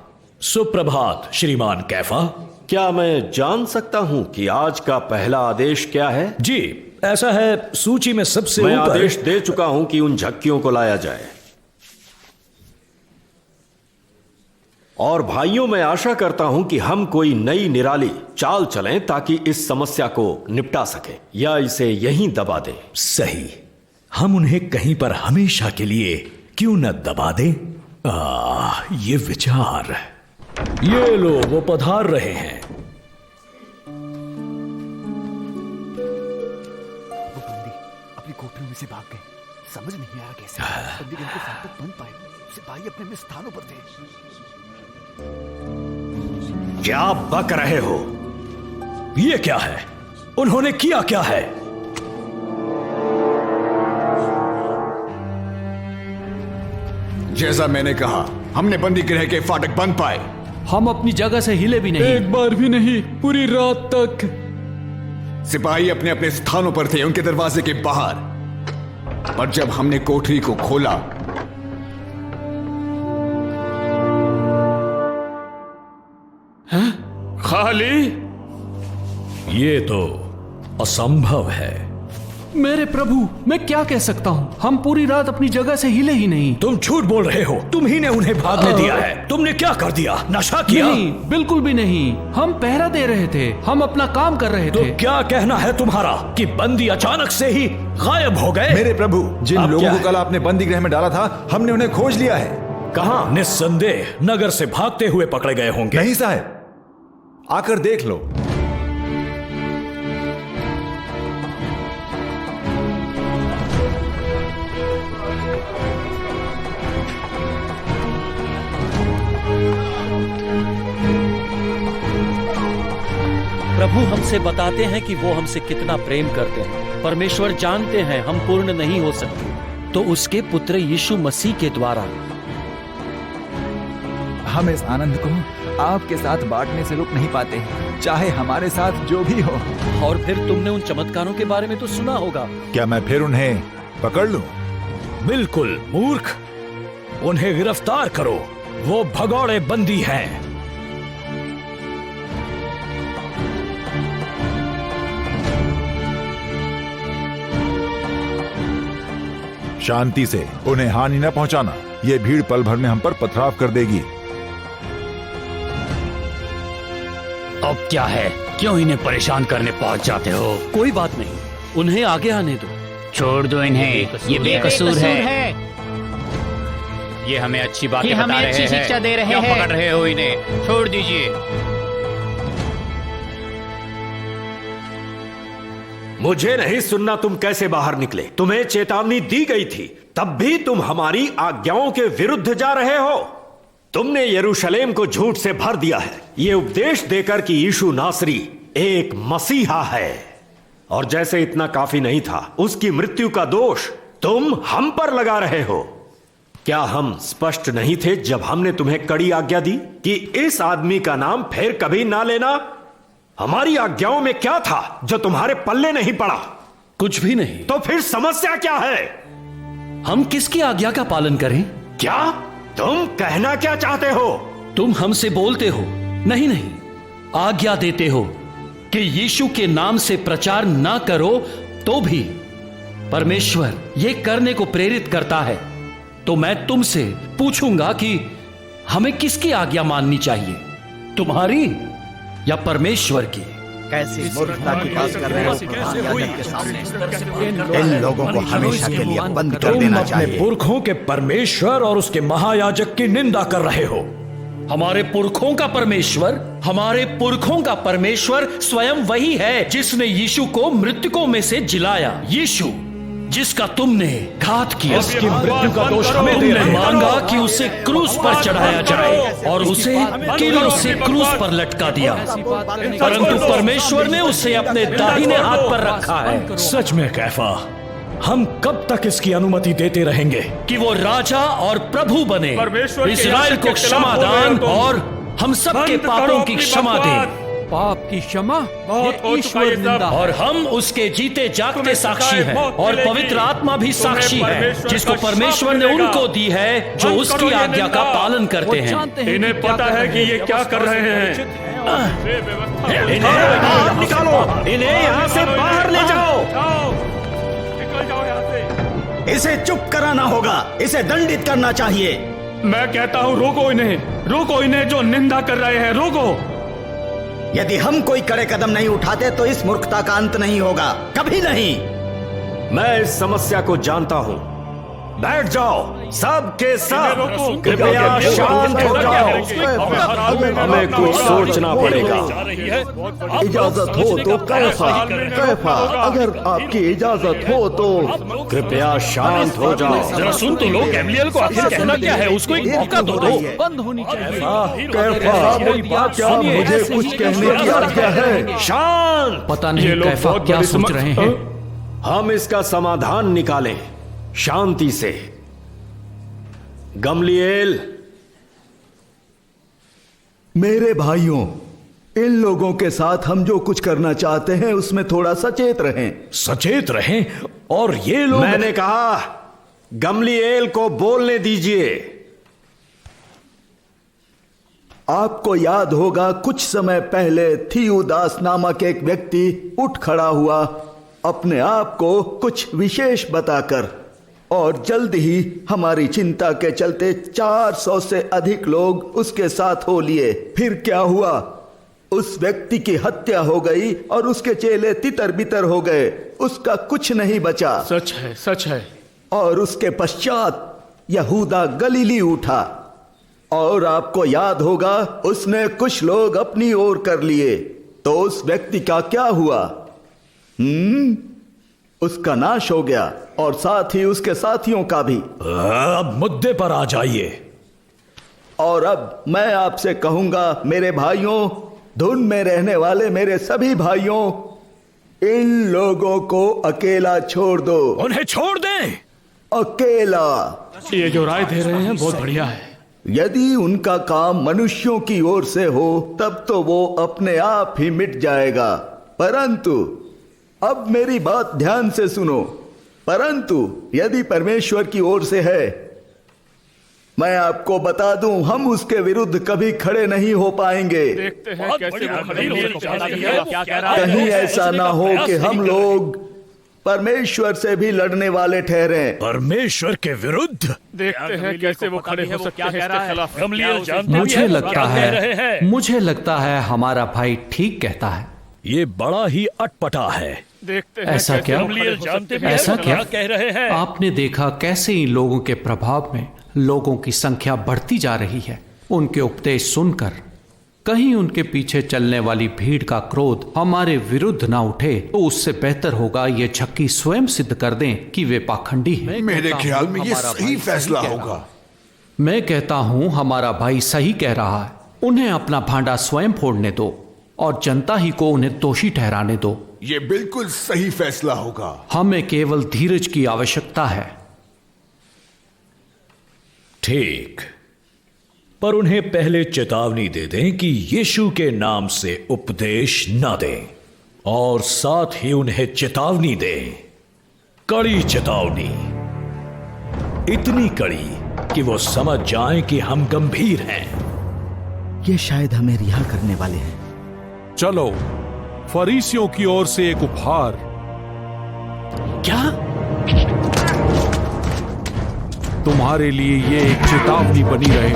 सुप्रभात श्रीमान कैफा। क्या मैं जान सकता हूं कि आज का पहला आदेश क्या है? जी, ऐसा है, सूची में सबसे मैं ऊपर आदेश दे चुका हूं कि उन झक्कियों को लाया जाए। और भाइयों, मैं आशा करता हूं कि हम कोई नई निराली चाल चलें ताकि इस समस्या को निपटा सके, या इसे यहीं दबा दें। सही। हम उन्हें कहीं पर हमेशा के लिए क्यों न दबा दें? ये विचार। ये लो, वो पधार रहे हैं। वो बंदी अपनी कोठरी में से भाग गए। समझ नहीं आया कैसे बंदी उनके साथ तक बंद पाए। सिपाही अपने अपने स्थानों पर थे। क्या बक रहे हो? ये क्या है? उन्होंने किया क्या है? जैसा मैंने कहा, हमने बंदी गृह के फाटक बंद पाए। हम अपनी जगह से हिले भी नहीं, एक बार भी नहीं, पूरी रात तक। सिपाही अपने अपने स्थानों पर थे, उनके दरवाजे के बाहर। पर जब हमने कोठरी को खोला, खाली? ये तो असंभव है। मेरे प्रभु, मैं क्या कह सकता हूँ? हम पूरी रात अपनी जगह से हिले ही नहीं। तुम झूठ बोल रहे हो। तुम ही ने उन्हें भागने दिया है। तुमने क्या कर दिया? नशा किया? नहीं, बिल्कुल भी नहीं। हम पहरा दे रहे थे, हम अपना काम कर रहे थे। तो क्या कहना है तुम्हारा कि बंदी अचानक से ही गायब हो गए? मेरे प्रभु, जिन लोगों को कल आपने बंदी गृह में डाला था, हमने उन्हें खोज लिया है। कहां? निस्संदेह नगर से भागते हुए पकड़े गए होंगे। नहीं साहब, आकर देख लो। प्रभु हमसे बताते हैं कि वो हमसे कितना प्रेम करते हैं। परमेश्वर जानते हैं हम पूर्ण नहीं हो सकते, तो उसके पुत्र यीशु मसीह के द्वारा हम इस आनंद को आपके साथ बांटने से रुक नहीं पाते, चाहे हमारे साथ जो भी हो। और फिर तुमने उन चमत्कारों के बारे में तो सुना होगा। क्या मैं फिर उन्हें पकड़ लूं? बिल्कुल मूर्ख। उन्हें गिरफ्तार करो, वो भगौड़े बंदी हैं। शांति से, उन्हें हानि न पहुंचाना। ये भीड़ पल भर में हम पर पथराव कर देगी। अब क्या है? क्यों इन्हें परेशान करने पहुंच जाते हो? कोई बात नहीं, उन्हें आगे आने दो। छोड़ दो इन्हें, ये बेकसूर है। ये हमें अच्छी बातें बता रहे हैं, शिक्षा दे रहे हैं। पकड़ रहे हो इन्हें, छोड़ दीजिए। मुझे नहीं सुनना तुम कैसे बाहर निकले। तुम्हें चेतावनी दी गई थी, तब भी तुम हमारी आज्ञाओं के विरुद्ध जा रहे हो। तुमने यरूशलेम को झूठ से भर दिया है, ये उपदेश देकर कि यीशु नासरी एक मसीहा है। और जैसे इतना काफी नहीं था, उसकी मृत्यु का दोष तुम हम पर लगा रहे हो। क्या हम स्पष्ट नहीं थे जब हमने तुम्हें कड़ी आज्ञा दी कि इस आदमी का नाम फिर कभी ना लेना? हमारी आज्ञाओं में क्या था जो तुम्हारे पल्ले नहीं पड़ा? कुछ भी नहीं। तो फिर समस्या क्या है? हम किसकी आज्ञा का पालन करें? क्या तुम कहना क्या चाहते हो? तुम हमसे बोलते हो, नहीं नहीं, आज्ञा देते हो कि यीशु के नाम से प्रचार ना करो, तो भी परमेश्वर ये करने को प्रेरित करता है। तो मैं तुमसे पूछूंगा कि हमें किसकी आज्ञा माननी चाहिए, तुम्हारी या परमेश्वर की? कैसी मूर्खता की बात कर रहे हो के सामने। इन लोगों को हमेशा के लिए बंद कर देना चाहिए। अपने पुरखों के परमेश्वर और उसके महायाजक की निंदा कर रहे हो। हमारे पुरखों का परमेश्वर, हमारे पुरखों का परमेश्वर स्वयं वही है जिसने यीशु को मृतकों में से जिलाया। यीशु जिसका तुमने घात किया, उसकी मृत्यु का दोष हमें दे रहे। मांगा कि उसे क्रूस पर चढ़ाया जाए और उसे कीलों से क्रूस पर लटका दिया, परंतु परमेश्वर ने उसे अपने दाहिने हाथ पर रखा है। सच में कैफा, हम कब तक इसकी अनुमति देते रहेंगे कि वो राजा और प्रभु बने? परमेश्वर के इस्राएल को के क्षमा खिलाफ बोल रहे हो दान तुम। और हम सब के बंद करो पापों की अपनी क्षमा बकवास। दे। पाप की क्षमा बहुत हो ये चुका ये ईश्वर सब। निंदा और है। हम उसके जीते जागते तुम्हें साक्षी सजाए हैं मौत और मिलेगी। पवित्र आत्मा भी तुम्हें साक्षी है परमेश्वर जिसको का परमेश्वर शाप ने मिलेगा। उनको दी है जो बंद उसकी करो ये आज्ञा का निंदा। पालन करते वो हैं। जानते हैं इन्हें कि क्या पता कर है रहे कि ये हैं। क्या कर रहे हैं। इन्हें निकालो, इन्हें यहाँ से बाहर ले जाओ। निकल जाओ यहाँ से। इसे चुप कराना होगा, इसे दंडित करना चाहिए। मैं कहता हूँ रोको इन्हें जो निंदा कर रहे हैं, रोको। यदि हम कोई कड़े कदम नहीं उठाते तो इस मूर्खता का अंत नहीं होगा, कभी नहीं। मैं इस समस्या को जानता हूँ। बैठ जाओ सब के सब, कृपया शांत हो जाओ। हमें कुछ सोचना पड़ेगा। इजाजत हो तो कैफा, अगर आपकी इजाजत हो तो कृपया शांत हो जाओ। जरा सुन तो लो, गैमलियल को आखिर कहना क्या है, उसको एक मौका तो दो। बंद होनी चाहिए। कैफा, क्या मुझे कुछ कहने की आज्ञा है? शांत। पता नहीं कैफा क्या सोच रहे हैं। हम इसका समाधान निकालें शांति से। गमलिएल, मेरे भाइयों, इन लोगों के साथ हम जो कुछ करना चाहते हैं उसमें थोड़ा सचेत रहें। सचेत रहें? और ये लोग, मैंने कहा गमलिएल को बोलने दीजिए। आपको याद होगा कुछ समय पहले थियूदास नामक एक व्यक्ति उठ खड़ा हुआ अपने आप को कुछ विशेष बताकर, और जल्द ही हमारी चिंता के चलते 400 से अधिक लोग उसके साथ हो लिए। फिर क्या हुआ? उस व्यक्ति की हत्या हो गई और उसके चेले तितर बितर हो गए, उसका कुछ नहीं बचा। सच है, सच है। और उसके पश्चात यहूदा गलीली उठा, और आपको याद होगा उसने कुछ लोग अपनी ओर कर लिए। तो उस व्यक्ति का क्या हुआ? उसका नाश हो गया, और साथ ही उसके साथियों का भी। अब मुद्दे पर आ जाइए। और अब मैं आपसे कहूंगा मेरे भाइयों, धुन में रहने वाले मेरे सभी भाइयों, इन लोगों को अकेला छोड़ दो। उन्हें छोड़ दें। अकेला। ये जो राय दे रहे हैं बहुत बढ़िया है। यदि उनका काम मनुष्यों की ओर से हो तब तो वो अपने आप ही मिट जाएगा, परंतु अब मेरी बात ध्यान से सुनो। परंतु यदि परमेश्वर की ओर से है, मैं आपको बता दूं, हम उसके विरुद्ध कभी खड़े नहीं हो पाएंगे। देखते हैं कैसे वो खड़े कहीं ऐसा ना हो कि हम लोग परमेश्वर से भी लड़ने वाले ठहरे। परमेश्वर के विरुद्ध? देखते हैं कैसे वो खड़े हो सकते हैं इसके खिलाफ। गमलीएल जानते मुझे लगता है हमारा भाई ठीक कहता है। ये बड़ा ही अटपटा है। देखते हैं ऐसा क्या? ऐसा क्या कह रहे हैं? आपने देखा कैसे इन लोगों के प्रभाव में लोगों की संख्या बढ़ती जा रही है। उनके उपदेश सुनकर कहीं उनके पीछे चलने वाली भीड़ का क्रोध हमारे विरुद्ध ना उठे, तो उससे बेहतर होगा ये झक्की स्वयं सिद्ध कर दें कि वे पाखंडी हैं। मेरे ख्याल में ये सही फैसला होगा। मैं कहता हूं हमारा भाई सही कह रहा है। उन्हें अपना भांडा स्वयं फोड़ने दो और जनता ही को उन्हें दोषी ठहराने दो। ये बिल्कुल सही फैसला होगा। हमें केवल धीरज की आवश्यकता है। ठीक, पर उन्हें पहले चेतावनी दे दें कि यीशु के नाम से उपदेश न दें, और साथ ही उन्हें चेतावनी दें, कड़ी चेतावनी, इतनी कड़ी कि वो समझ जाएं कि हम गंभीर हैं। ये शायद हमें रिहा करने वाले हैं। चलो, फरीसियों की ओर से एक उपहार। क्या? तुम्हारे लिए ये एक चेतावनी बनी रहे।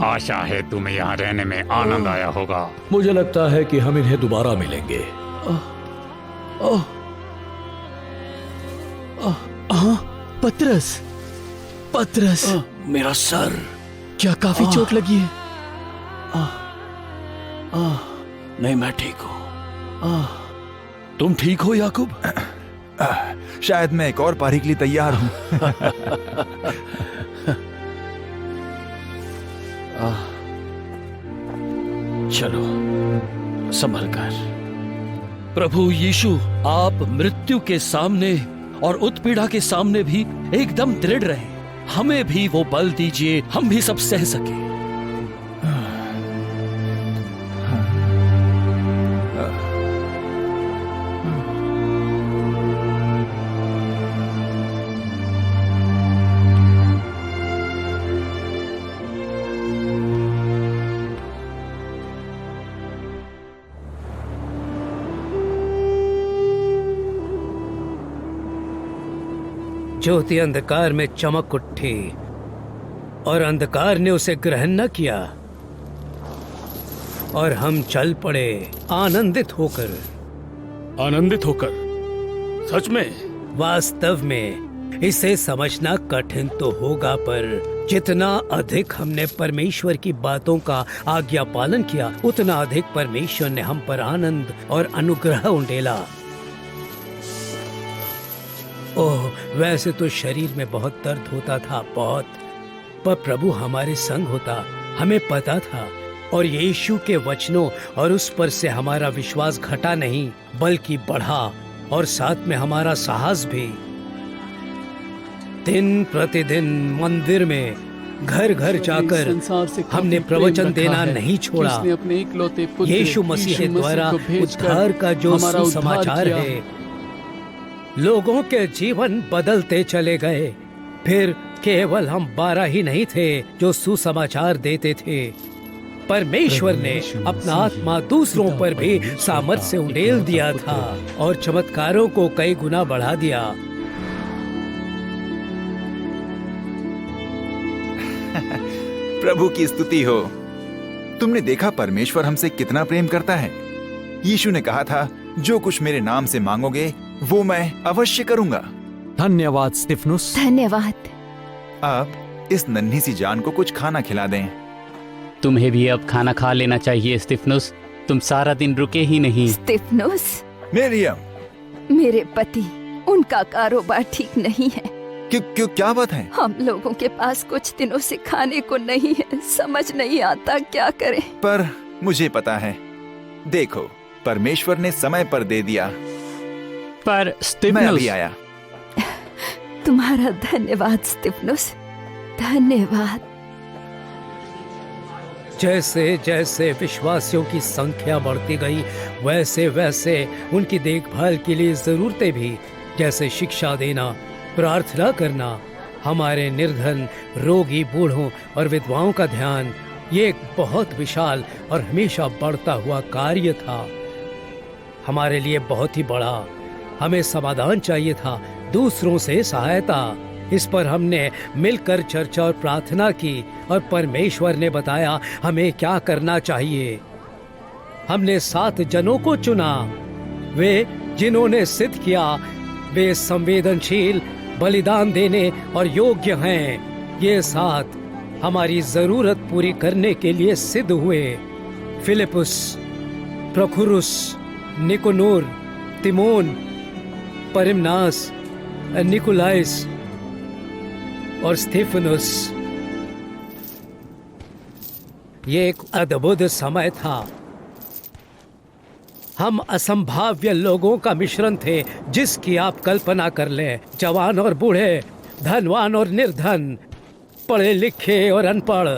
आशा है तुम्हें यहाँ रहने में आनंद आया होगा। मुझे लगता है कि हम इन्हें दोबारा मिलेंगे। पतरस, मेरा सर। क्या काफी चोट लगी है? नहीं, मैं ठीक हूं। तुम ठीक हो याकूब? शायद मैं एक और पारी के लिए तैयार हूं। चलो संभल कर। प्रभु यीशु, आप मृत्यु के सामने और उत्पीड़ा के सामने भी एकदम दृढ़ रहे। हमें भी वो बल दीजिए, हम भी सब सह सके। ज्योति अंधकार में चमक उठी और अंधकार ने उसे ग्रहण न किया, और हम चल पड़े आनंदित होकर। आनंदित होकर? सच में? वास्तव में इसे समझना कठिन तो होगा, पर जितना अधिक हमने परमेश्वर की बातों का आज्ञा पालन किया, उतना अधिक परमेश्वर ने हम पर आनंद और अनुग्रह उंडेला। ओह, वैसे तो शरीर में बहुत दर्द होता था, बहुत, पर प्रभु हमारे संग होता, हमें पता था। और यीशु के वचनों और उस पर से हमारा विश्वास घटा नहीं, बल्कि बढ़ा, और साथ में हमारा साहस भी। दिन प्रतिदिन मंदिर में घर घर जाकर हमने प्रवचन देना नहीं छोड़ा। यीशु मसीह द्वारा उद्धार का जो सुसमाचार है, लोगों के जीवन बदलते चले गए। फिर केवल हम 12 ही नहीं थे जो सुसमाचार देते थे। परमेश्वर ने अपना आत्मा दूसरों पर भी सामर्थ्य से उंडेल दिया था और चमत्कारों को कई गुना बढ़ा दिया। प्रभु की स्तुति हो। तुमने देखा परमेश्वर हमसे कितना प्रेम करता है। यीशु ने कहा था, जो कुछ मेरे नाम से मांगोगे वो मैं अवश्य करूंगा। धन्यवाद स्तिफनुस। धन्यवाद। अब इस नन्ही सी जान को कुछ खाना खिला दें। तुम्हें भी अब खाना खा लेना चाहिए स्तिफनुस, तुम सारा दिन रुके ही नहीं। स्तिफनुस, मरियम, मेरे पति, उनका कारोबार ठीक नहीं है। क्यों, क्या बात है? हम लोगों के पास कुछ दिनों से खाने को नहीं है, समझ नहीं आता क्या करें। पर मुझे पता है, देखो परमेश्वर ने समय पर दे दिया। पर स्तिफनुस, मैं अभी आया। तुम्हारा धन्यवाद स्तिफनुस, धन्यवाद। जैसे जैसे विश्वासियों की संख्या बढ़ती गई, वैसे वैसे उनकी देखभाल के लिए जरूरतें भी, जैसे शिक्षा देना, प्रार्थना करना, हमारे निर्धन, रोगी, बूढ़ों और विधवाओं का ध्यान, ये एक बहुत विशाल और हमेशा बढ़ता हुआ कार्य था। हमारे लिए बहुत ही बड़ा। हमें समाधान चाहिए था, दूसरों से सहायता। इस पर हमने मिलकर चर्चा और प्रार्थना की और परमेश्वर ने बताया हमें क्या करना चाहिए। हमने 7 जनों को चुना, वे जिन्होंने सिद्ध किया वे संवेदनशील, बलिदान देने और योग्य हैं। ये 7 हमारी जरूरत पूरी करने के लिए सिद्ध हुए। फिलिपुस, प्रखुरुस, निकोनोर, तिमोन, परिमनास, निकोलाइस और स्तिफनुस। ये एक अद्भुत समय था। हम असंभाव्य लोगों का मिश्रण थे, जिसकी आप कल्पना कर लें। जवान और बूढ़े, धनवान और निर्धन, पढ़े लिखे और अनपढ़,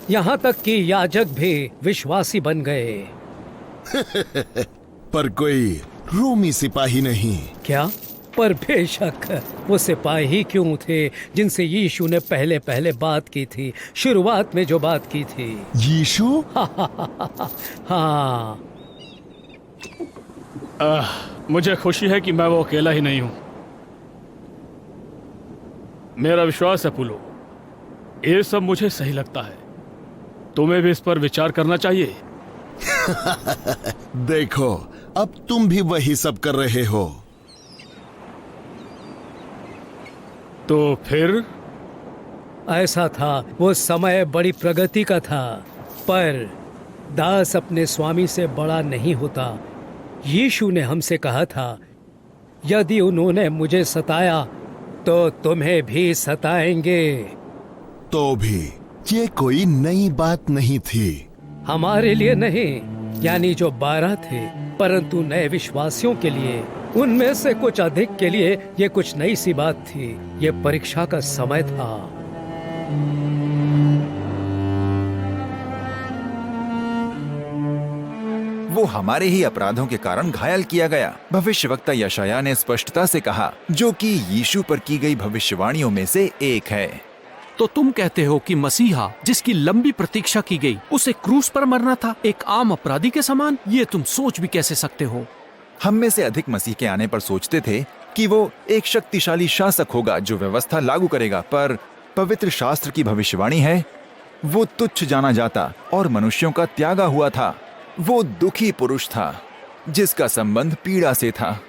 यहाँ तक कि याजक भी विश्वासी बन गए। पर कोई रोमी सिपाही नहीं। क्या? पर बेशक वो सिपाही क्यों थे जिनसे यीशु ने पहले पहले बात की थी, शुरुआत में जो बात की थी। यीशु? हाँ। मुझे खुशी है कि मैं वो अकेला ही नहीं हूं। मेरा विश्वास है पुलो, ये सब मुझे सही लगता है। तुम्हें भी इस पर विचार करना चाहिए। देखो, अब तुम भी वही सब कर रहे हो। तो फिर? ऐसा था, वो समय बड़ी प्रगति का था, पर दास अपने स्वामी से बड़ा नहीं होता। यीशु ने हमसे कहा था, यदि उन्होंने मुझे सताया तो तुम्हें भी सताएंगे। तो भी ये कोई नई बात नहीं थी। हमारे लिए नहीं, यानी जो 12 थे, परंतु नए विश्वासियों के लिए, उनमें से कुछ अधिक के लिए ये कुछ नई सी बात थी। ये परीक्षा का समय था। वो हमारे ही अपराधों के कारण घायल किया गया। भविष्यवक्ता यशायाह ने स्पष्टता से कहा, जो कि यीशु पर की गई भविष्यवाणियों में से एक है। तो तुम कहते हो कि मसीहा, जिसकी लंबी प्रतीक्षा की गई, उसे क्रूस पर मरना था, एक आम अपराधी के समान? ये तुम सोच भी कैसे सकते हो? हम में से अधिक मसीह के आने पर सोचते थे कि वो एक शक्तिशाली शासक होगा जो व्यवस्था लागू करेगा, पर पवित्र शास्त्र की भविष्यवाणी है, वो तुच्छ जाना जाता और मनुष्यों का त्यागा हुआ था। वो दुखी पुरुष था जिसका संबंध पीड़ा से था।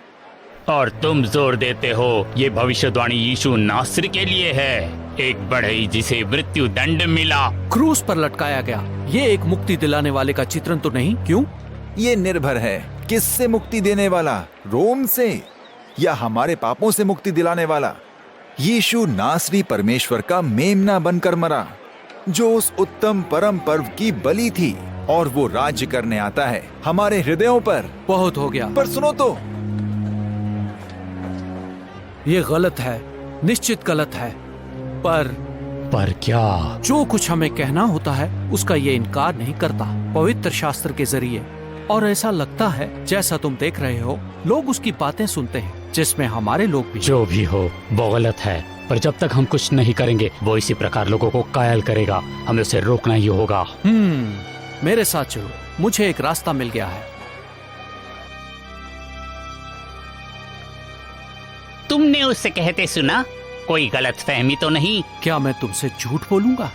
और तुम जोर देते हो ये भविष्यवाणी यीशु नासरी के लिए है, एक बढ़ई जिसे मृत्यु दंड मिला, क्रूस पर लटकाया गया। ये एक मुक्ति दिलाने वाले का चित्रण तो नहीं? क्यों? ये निर्भर है किससे मुक्ति देने वाला, रोम से या हमारे पापों से मुक्ति दिलाने वाला। यीशु नासरी परमेश्वर का मेमना बनकर मरा, जो उस उत्तम परम पर्व की बलि थी, और वो राज्य करने आता है हमारे हृदयों पर। बहुत हो गया। पर सुनो तो, ये गलत है, निश्चित गलत है। पर क्या? जो कुछ हमें कहना होता है उसका ये इनकार नहीं करता पवित्र शास्त्र के जरिए। और ऐसा लगता है, जैसा तुम देख रहे हो, लोग उसकी बातें सुनते हैं, जिसमें हमारे लोग भी। जो भी हो, वो गलत है। पर जब तक हम कुछ नहीं करेंगे, वो इसी प्रकार लोगों को कायल करेगा। हमें उसे रोकना ही होगा। मेरे साथ चलो, मुझे एक रास्ता मिल गया है। तुमने उससे कहते सुना? कोई गलतफहमी तो नहीं? क्या मैं तुमसे झूठ बोलूंगा?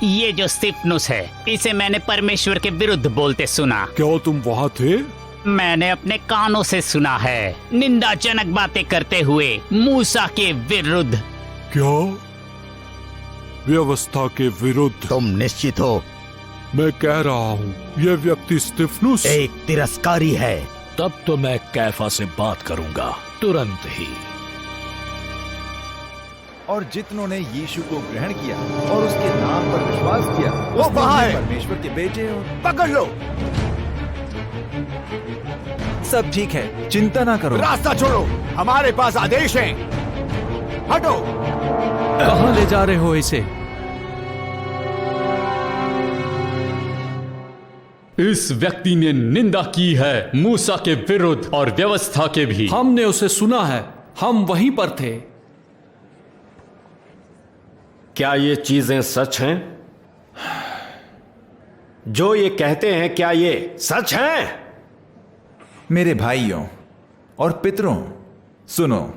ये जो स्तिफनुस है, इसे मैंने परमेश्वर के विरुद्ध बोलते सुना। क्या तुम वहाँ थे? मैंने अपने कानों से सुना है, निंदाजनक बातें करते हुए मूसा के विरुद्ध। क्या? व्यवस्था के विरुद्ध? तुम निश्चित हो? मैं कह रहा हूँ, यह व्यक्ति स्तिफनुस एक तिरस्कारी है। तब तो मैं कैफा से बात करूंगा, तुरंत ही। और जितनों ने यीशु को ग्रहण किया और उसके नाम पर विश्वास किया, वो वहाँ है, परमेश्वर के बेटे। और पकड़ लो। सब ठीक है, चिंता ना करो। रास्ता छोड़ो, हमारे पास आदेश है। हटो। कहाँ ले जा रहे हो इसे? इस व्यक्ति ने निंदा की है मूसा के विरुद्ध और व्यवस्था के भी। हमने उसे सुना है, हम वहीं पर थे। क्या ये चीजें सच हैं? जो ये कहते हैं, क्या ये सच हैं? मेरे भाइयों और पितरों, सुनो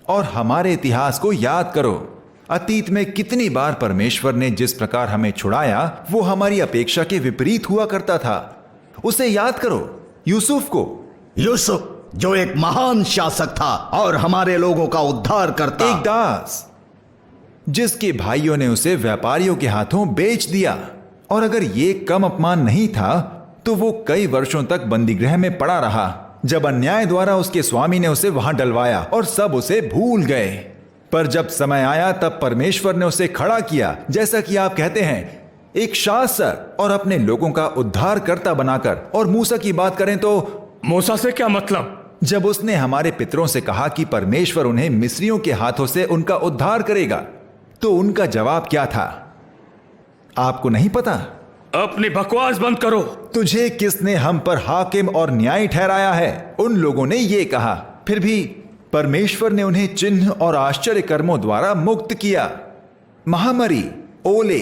और हमारे इतिहास को याद करो। अतीत में कितनी बार परमेश्वर ने जिस प्रकार हमें छुड़ाया, वो हमारी अपेक्षा के विपरीत हुआ करता था। उसे याद करो, यूसुफ को। यूसुफ जो एक महान शासक था और हमारे लोगों का उद्धार करता। एक दास जिसके भाइयों ने उसे व्यापारियों के हाथों बेच दिया। और अगर ये कम अपमान नहीं था, तो वो कई वर्षों तक बंदीगृह में पड़ा रहा, जब अन्याय द्वारा उसके स्वामी ने उसे वहां डलवाया और सब उसे भूल गए। पर जब समय आया, तब परमेश्वर ने उसे खड़ा किया, जैसा कि आप कहते हैं, एक शासक और अपने लोगों का उद्धार करता बनाकर। और मूसा की बात करें तो मूसा से क्या मतलब? जब उसने हमारे पितरों से कहा कि परमेश्वर उन्हें मिस्रियों के हाथों से उनका उद्धार करेगा, तो उनका जवाब क्या था? आपको नहीं पता? अपनी बकवास बंद करो। तुझे किसने हम पर हाकिम और न्याय ठहराया है? उन लोगों ने ये कहा। फिर भी परमेश्वर ने उन्हें चिन्ह और आश्चर्य कर्मों द्वारा मुक्त किया। महामारी, ओले,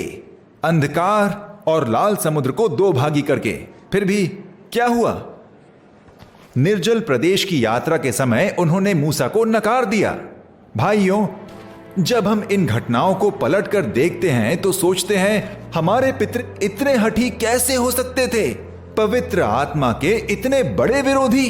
अंधकार और लाल समुद्र को दो भागी करके। फिर भी क्या हुआ? निर्जल प्रदेश की यात्रा के समय उन्होंने मूसा को नकार दिया। भाइयों, जब हम इन घटनाओं को पलटकर देखते हैं तो सोचते हैं, हमारे पितर इतने हठी कैसे हो सकते थे? पवित्र आत्मा के इतने बड़े विरोधी।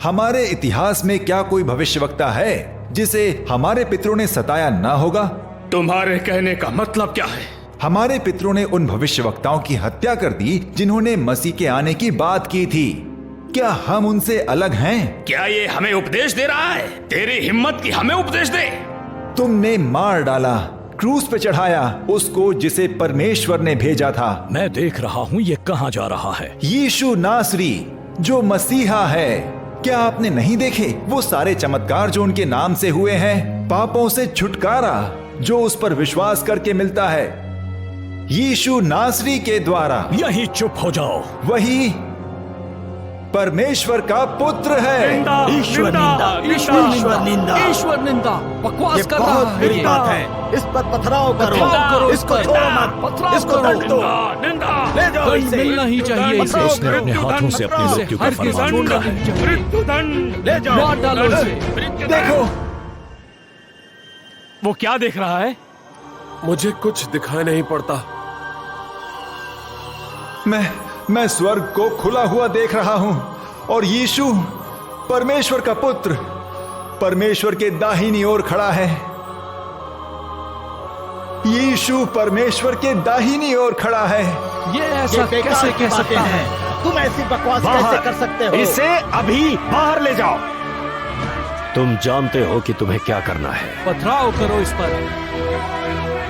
हमारे इतिहास में क्या कोई भविष्यवक्ता है जिसे हमारे पितरों ने सताया ना होगा? तुम्हारे कहने का मतलब क्या है? हमारे पितरों ने उन भविष्यवक्ताओं की हत्या कर दी जिन्होंने मसीह के आने की बात की थी। क्या हम उनसे अलग हैं? क्या ये हमें उपदेश दे रहा है? तेरी हिम्मत की हमें उपदेश दे। तुमने मार डाला, क्रूस पे चढ़ाया उसको जिसे परमेश्वर ने भेजा था। मैं देख रहा हूँ ये कहाँ जा रहा है। यीशु नासरी जो मसीहा है। क्या आपने नहीं देखे वो सारे चमत्कार जो उनके नाम से हुए हैं? पापों से छुटकारा जो उस पर विश्वास करके मिलता है यीशु नासरी के द्वारा। यही चुप हो जाओ। वही परमेश्वर का पुत्र है। ईश्वर निंदा, ईश्वर निंदा, ईश्वर निंदा, बकवास कर रहा है। ये बात है, इस पर पथराव करो, इसको छोड़ो मत, इसको दंड दो, ले जाओ इसे। मिलना ही चाहिए इसे। उसने अपने हाथों से अपनी मृत्यु का फरमान छोड़ा है। ले जाओ, मार डालो इसे। देखो वो क्या देख रहा है? मुझे कुछ दिखाई नहीं पड़ता। मैं स्वर्ग को खुला हुआ देख रहा हूं और यीशु परमेश्वर का पुत्र परमेश्वर के दाहिनी ओर खड़ा है। यीशु परमेश्वर के दाहिनी ओर खड़ा है। ये ऐसा कैसे कह सकता है? तुम ऐसी बकवास कैसे कर सकते हो? इसे अभी बाहर ले जाओ। तुम जानते हो कि तुम्हें क्या करना है। पथराव करो इस पर,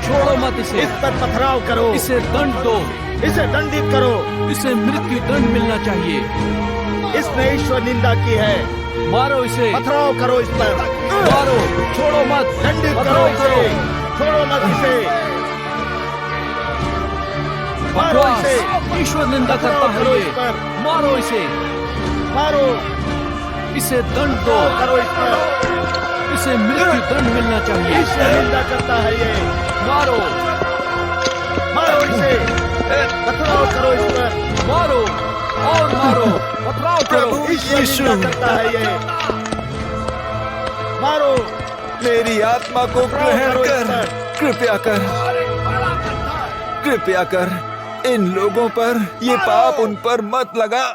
छोड़ो मत इसे। इस पर पथराव करो, इसे दंड दो, इसे दंडित करो, इसे मृत्यु दंड मिलना चाहिए। इसने ईश्वर निंदा की है। मारो इसे, पथराव करो इस पर, मारो, छोड़ो मत, दंडित करो इसे, छोड़ो मत इसे, मारो इसे। ईश्वर निंदा करता है ये। मारो इसे, मारो इसे दंड दो, करो इस पर, इसे मृत्यु दंड मिलना चाहिए। ईश्वर निंदा करता है ये। मारो, मारो इसे, पथराव करो इस पर, मारो और मारो, पथराव करो। ईश्वर निंदा करता है ये। मारो, मेरी आत्मा को ग्रहण कर, कृपया कर, कृपया कर। इन लोगों पर ये पाप उन पर मत लगा।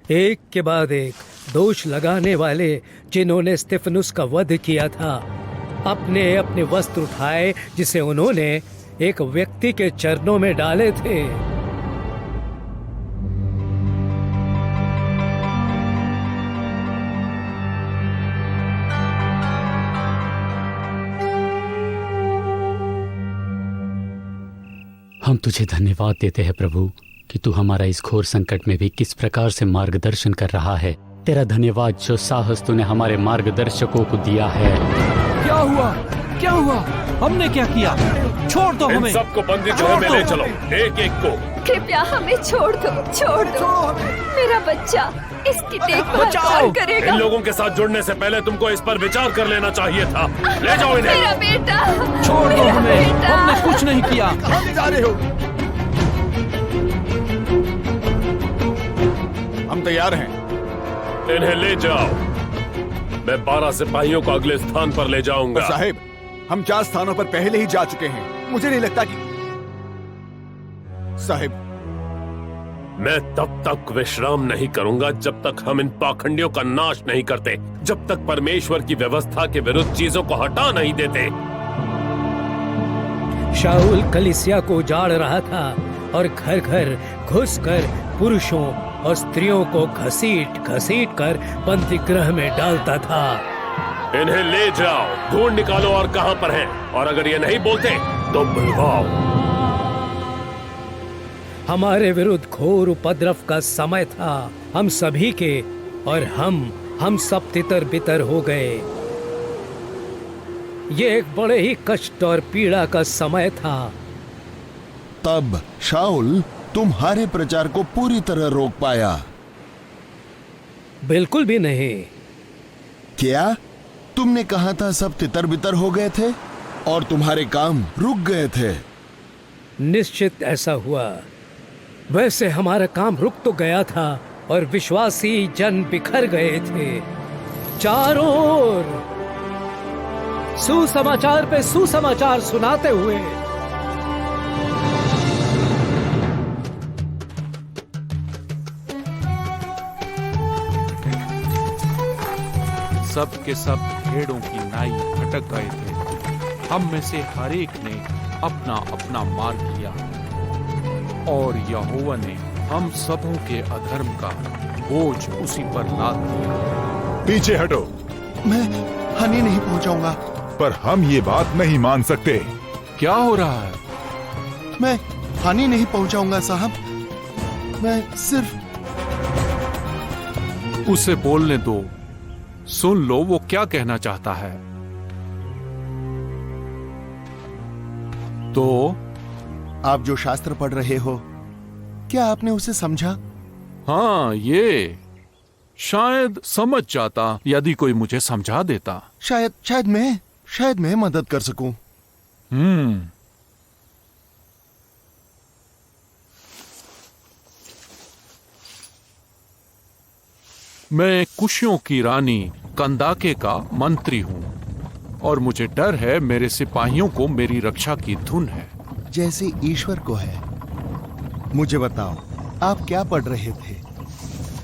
एक के बाद एक दोष लगाने वाले जिन्होंने स्तिफनुस का वध किया था अपने अपने वस्त्र उठाए जिसे उन्होंने एक व्यक्ति के चरणों में डाले थे। हम तुझे धन्यवाद देते हैं प्रभु कि तू हमारा इस घोर संकट में भी किस प्रकार से मार्गदर्शन कर रहा है। तेरा धन्यवाद जो साहस तूने हमारे मार्गदर्शकों को दिया है। क्या हुआ? क्या हुआ? हमने क्या किया? छोड़ दो हमें। सबको बंदी गृह में ले चलो, एक एक को। कृपया हमें छोड़ दो, छोड़ दो। मेरा बच्चा इसकी देखभाल कौन करेगा? इन लोगों के साथ जुड़ने से पहले तुमको इस पर विचार कर लेना चाहिए था। ले जाओ इन्हें। मेरा बेटा, छोड़ दो हमें, हमने कुछ नहीं किया। कहाँ ले जा रहे हो? हम तैयार हैं। इन्हें ले जाओ। मैं 12 सिपाहियों को अगले स्थान पर ले जाऊंगा। साहिब, हम 4 स्थानों पर पहले ही जा चुके हैं। मुझे नहीं लगता कि साहिब, मैं तब तक विश्राम नहीं करूंगा जब तक हम इन पाखंडियों का नाश नहीं करते, जब तक परमेश्वर की व्यवस्था के विरुद्ध चीजों को हटा नहीं देते। शाऊल कलीसिया को उजाड़ रहा था और घर घर घुसकर पुरुषों और स्त्रियों को घसीट घसीट कर बंदी गृह में डालता था। इन्हें ले जाओ, ढूंढ निकालो और कहां पर हैं, और अगर ये नहीं बोलते तो बुलवाओ। हमारे विरुद्ध घोर उपद्रव का समय था हम सभी के, और हम सब तितर बितर हो गए। ये एक बड़े ही कष्ट और पीड़ा का समय था। तब शाऊल तुम्हारे प्रचार को पूरी तरह रोक पाया? बिल्कुल भी नहीं। क्या तुमने कहा था सब तितर बितर हो गए थे और तुम्हारे काम रुक गए थे? निश्चित ऐसा हुआ। वैसे हमारा काम रुक तो गया था और विश्वासी जन बिखर गए थे चारों ओर, सुसमाचार पे सुसमाचार सुनाते हुए। सब के सब भेड़ों की नाई भटक गए थे। हम में से हर एक ने अपना अपना मार्ग लिया और यहोवा ने हम सबों के अधर्म का बोझ उसी पर लाद दिया। पीछे हटो। मैं हानि नहीं पहुंचाऊंगा। पर हम ये बात नहीं मान सकते। क्या हो रहा है? मैं हानि नहीं पहुंचाऊंगा साहब। मैं सिर्फ उसे बोलने दो। सुन लो वो क्या कहना चाहता है। तो आप जो शास्त्र पढ़ रहे हो, क्या आपने उसे समझा? हाँ, ये शायद समझ जाता यदि कोई मुझे समझा देता। शायद मैं मदद कर सकूं। मैं कुशियों की रानी कंदाके का मंत्री हूँ और मुझे डर है मेरे सिपाहियों को मेरी रक्षा की धुन है। जैसे ईश्वर को है। मुझे बताओ, आप क्या पढ़ रहे थे?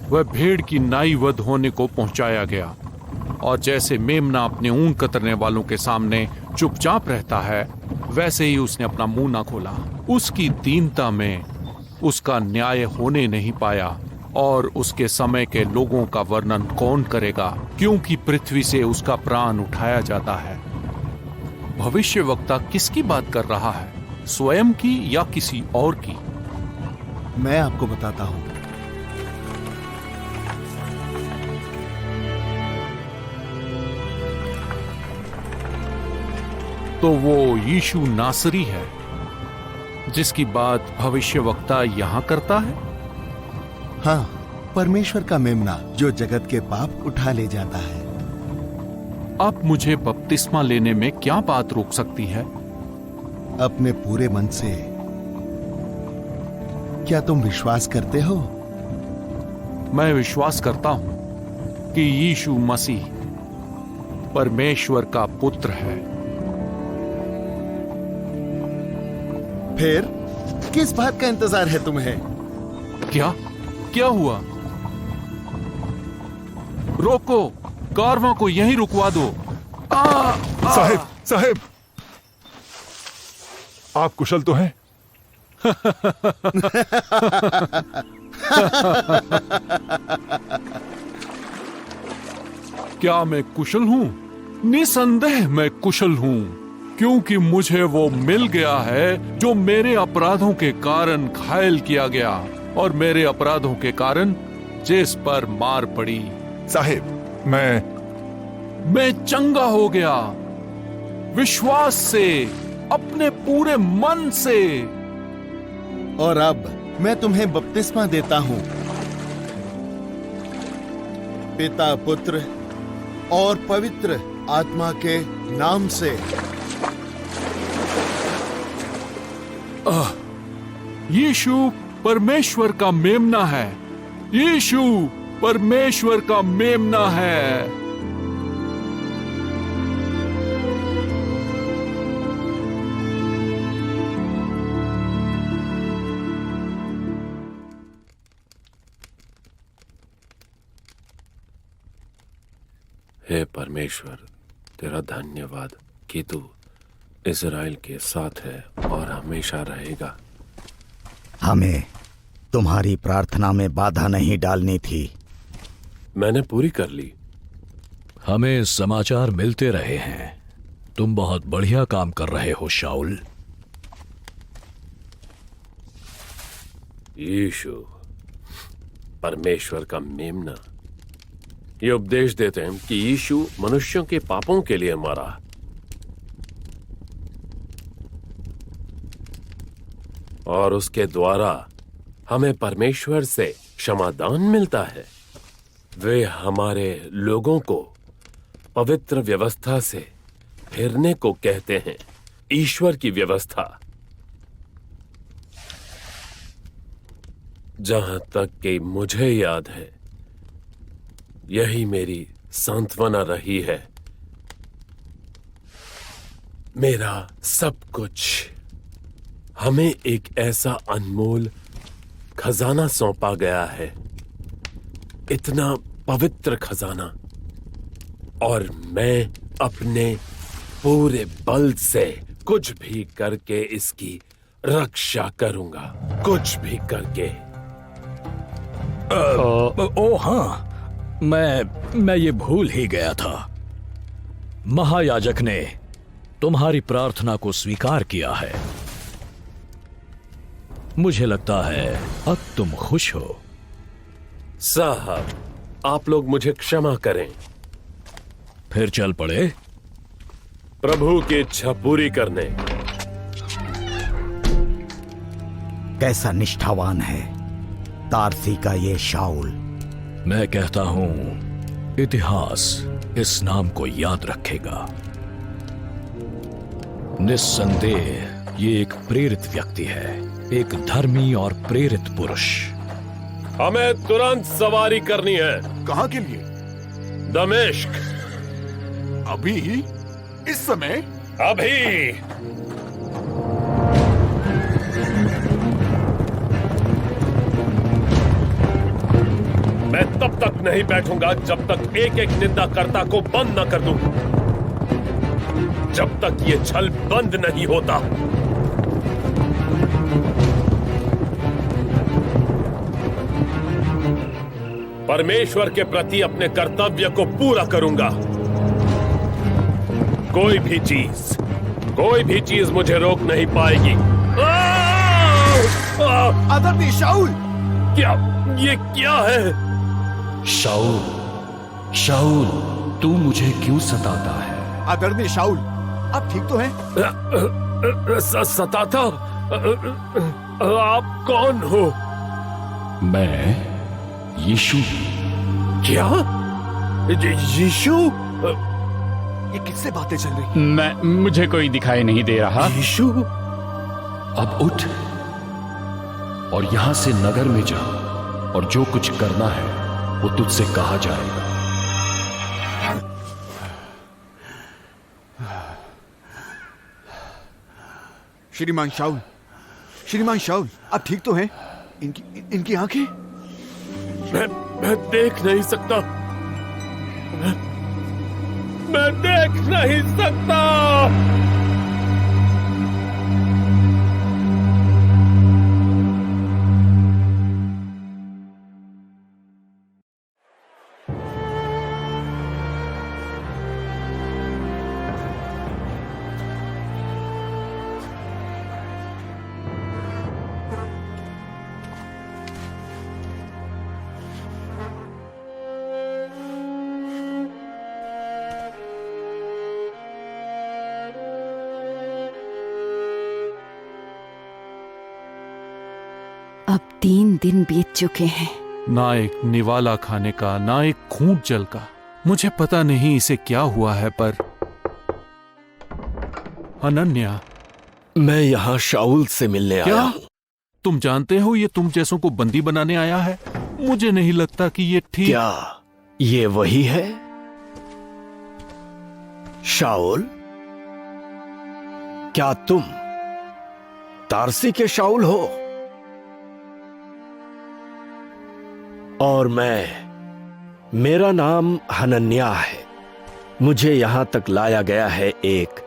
वह भेड़ की नाई वध होने को पहुंचाया गया और जैसे मेमना अपने ऊन कतरने वालों के सामने चुपचाप रहता है, वैसे ही उसने अपना मुंह ना खोला। उसकी दीनता में उसका न्याय होने नहीं पाया और उसके समय के लोगों का वर्णन कौन करेगा, क्योंकि पृथ्वी से उसका प्राण उठाया जाता है। भविष्यवक्ता किसकी बात कर रहा है, स्वयं की या किसी और की? मैं आपको बताता हूं। तो वो यीशु नासरी है जिसकी बात भविष्यवक्ता यहां करता है। हाँ, परमेश्वर का मेमना जो जगत के पाप उठा ले जाता है। अब मुझे बपतिस्मा लेने में क्या बात रोक सकती है? अपने पूरे मन से। क्या तुम विश्वास करते हो? मैं विश्वास करता हूं कि यीशु मसीह परमेश्वर का पुत्र है। फिर किस बात का इंतजार है तुम्हें? क्या हुआ? रोको, कारवां को यहीं रुकवा दो। साहेब, आप कुशल तो हैं? क्या मैं कुशल हूं? निसंदेह मैं कुशल हूं, क्योंकि मुझे वो मिल गया है जो मेरे अपराधों के कारण घायल किया गया और मेरे अपराधों के कारण जिस पर मार पड़ी। साहेब, मैं चंगा हो गया, विश्वास से, अपने पूरे मन से। और अब मैं तुम्हें बपतिस्मा देता हूं, पिता, पुत्र और पवित्र आत्मा के नाम से। यीशु परमेश्वर का मेमना है। यीशु परमेश्वर का मेमना है। हे परमेश्वर, तेरा धन्यवाद कि तू इज़राइल के साथ है और हमेशा रहेगा। हमें तुम्हारी प्रार्थना में बाधा नहीं डालनी थी। मैंने पूरी कर ली। हमें समाचार मिलते रहे हैं। तुम बहुत बढ़िया काम कर रहे हो शाऊल। यीशु परमेश्वर का मेमना ये उपदेश देते हैं कि यीशु मनुष्यों के पापों के लिए मरा और उसके द्वारा हमें परमेश्वर से क्षमादान मिलता है। वे हमारे लोगों को पवित्र व्यवस्था से फिरने को कहते हैं। ईश्वर की व्यवस्था। जहां तक कि मुझे याद है, यही मेरी सांत्वना रही है। मेरा सब कुछ। हमें एक ऐसा अनमोल खजाना सौंपा गया है, इतना पवित्र खजाना, और मैं अपने पूरे बल से कुछ भी करके इसकी रक्षा करूंगा, कुछ भी करके। ओ हाँ, मैं ये भूल ही गया था। महायाजक ने तुम्हारी प्रार्थना को स्वीकार किया है। मुझे लगता है अब तुम खुश हो। साहब, आप लोग मुझे क्षमा करें। फिर चल पड़े प्रभु की इच्छा पूरी करने। कैसा निष्ठावान है तारसी का ये शाऊल। मैं कहता हूं इतिहास इस नाम को याद रखेगा। निस्संदेह ये एक प्रेरित व्यक्ति है, एक धर्मी और प्रेरित पुरुष। हमें तुरंत सवारी करनी है। कहाँ के लिए? दमिश्क। अभी? इस समय? अभी। मैं तब तक नहीं बैठूंगा जब तक एक एक निंदाकर्ता को बंद न कर दूं, जब तक ये छल बंद नहीं होता। परमेश्वर के प्रति अपने कर्तव्य को पूरा करूंगा। कोई भी चीज मुझे रोक नहीं पाएगी। आदरणीय शाऊल! ये क्या है? शाऊल, तू मुझे क्यों सताता है? आदरणीय शाऊल, आप ठीक तो हैं? सताता? आप कौन हो? मैं यीशु। क्या? यीशु? ये किससे बातें चल रही? मुझे कोई दिखाई नहीं दे रहा। यीशु? अब उठ और यहां से नगर में जा, और जो कुछ करना है वो तुझसे कहा जाएगा। श्रीमान शाऊल, आप ठीक तो हैं? इनकी आंखें? मैं देख नहीं सकता। मैं देख नहीं सकता। अब 3 दिन बीत चुके हैं। ना एक निवाला खाने का, ना एक खूंट जल का। मुझे पता नहीं इसे क्या हुआ है, पर अनन्या। मैं यहाँ शाऊल से मिलने आया हूँ। तुम जानते हो ये तुम जैसों को बंदी बनाने आया है? मुझे नहीं लगता कि ये ठीक। क्या ये वही है? शाऊल, क्या तुम तारसी के शाऊल हो? और मेरा नाम हनन्याह है। मुझे यहां तक लाया गया है एक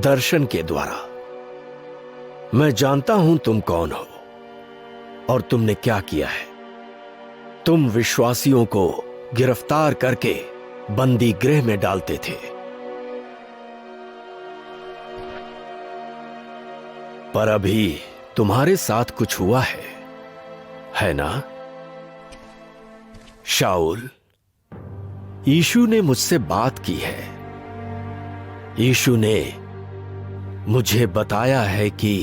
दर्शन के द्वारा। मैं जानता हूं तुम कौन हो और तुमने क्या किया है। तुम विश्वासियों को गिरफ्तार करके बंदी गृह में डालते थे, पर अभी तुम्हारे साथ कुछ हुआ है ना शाऊल? यीशु ने मुझसे बात की है। यीशु ने मुझे बताया है कि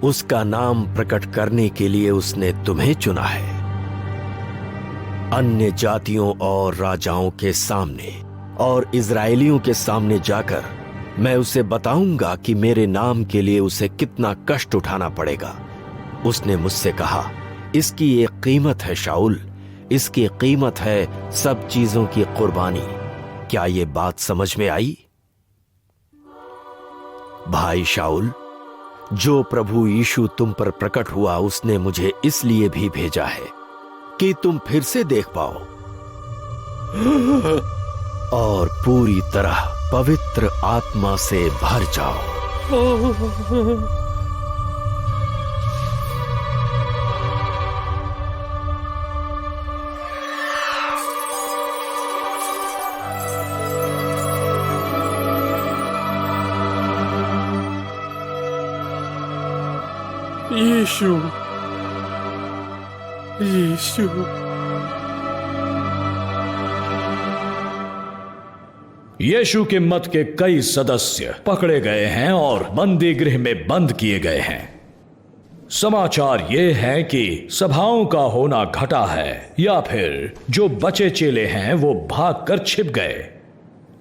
उसका नाम प्रकट करने के लिए उसने तुम्हें चुना है। अन्य जातियों और राजाओं के सामने और इजरायलियों के सामने जाकर मैं उसे बताऊंगा कि मेरे नाम के लिए उसे कितना कष्ट उठाना पड़ेगा। उसने मुझसे कहा, इसकी एक कीमत है शाऊल, इसकी कीमत है सब चीजों की कुर्बानी। क्या ये बात समझ में आई? भाई शाऊल, जो प्रभु यीशु तुम पर प्रकट हुआ उसने मुझे इसलिए भी भेजा है कि तुम फिर से देख पाओ और पूरी तरह पवित्र आत्मा से भर जाओ। यीशु, यीशु। यीशु के मत के कई सदस्य पकड़े गए हैं और बंदी गृह में बंद किए गए हैं। समाचार ये है कि सभाओं का होना घटा है, या फिर जो बचे चेले हैं वो भागकर छिप गए।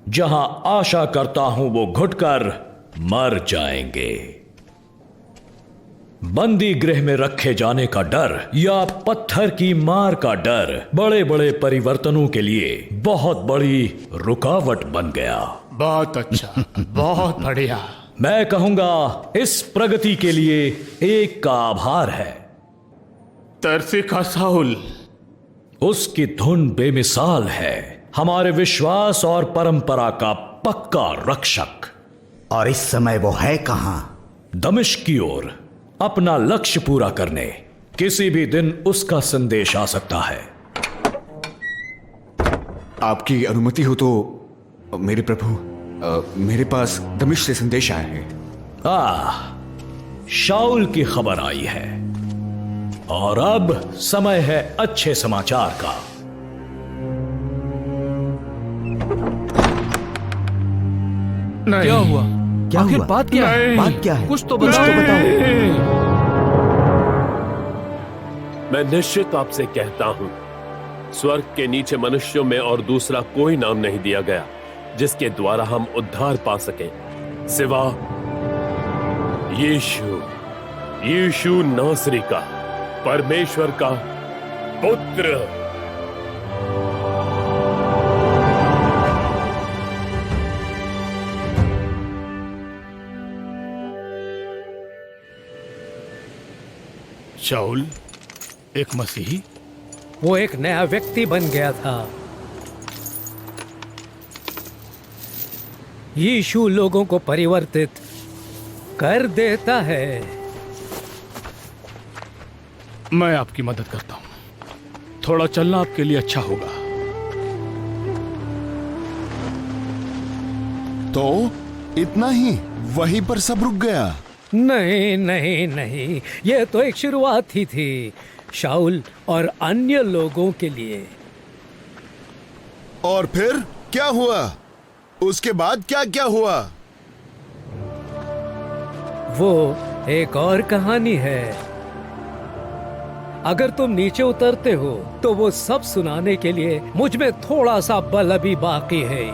जहां आशा करता हूं वो घुटकर मर जाएंगे। बंदी गृह में रखे जाने का डर या पत्थर की मार का डर बड़े बड़े परिवर्तनों के लिए बहुत बड़ी रुकावट बन गया। बहुत अच्छा, बहुत बढ़िया। मैं कहूंगा इस प्रगति के लिए एक का आभार है, तरसी का साउल। उसकी धुन बेमिसाल है, हमारे विश्वास और परंपरा का पक्का रक्षक। और इस समय वो है कहां? दमिश्क की ओर, अपना लक्ष्य पूरा करने। किसी भी दिन उसका संदेश आ सकता है। आपकी अनुमति हो तो मेरे प्रभु, मेरे पास दमिश्क से संदेश आया है। शाऊल की खबर आई है और अब समय है अच्छे समाचार का। क्या हुआ? आखिर बात क्या है? बात क्या है? कुछ तो बताओ। मैं निश्चित आपसे कहता हूं, स्वर्ग के नीचे मनुष्यों में और दूसरा कोई नाम नहीं दिया गया जिसके द्वारा हम उद्धार पा सकें, सिवा यीशु नासरी का, परमेश्वर का पुत्र। शाऊल एक मसीही? वो एक नया व्यक्ति बन गया था। यीशु लोगों को परिवर्तित कर देता है। मैं आपकी मदद करता हूं। थोड़ा चलना आपके लिए अच्छा होगा। तो इतना ही? वहीं पर सब रुक गया? नहीं नहीं नहीं, यह तो एक शुरुआत ही थी शाऊल और अन्य लोगों के लिए। और फिर क्या हुआ? उसके बाद क्या क्या हुआ? वो एक और कहानी है। अगर तुम नीचे उतरते हो तो वो सब सुनाने के लिए मुझ में थोड़ा सा बल अभी बाकी है।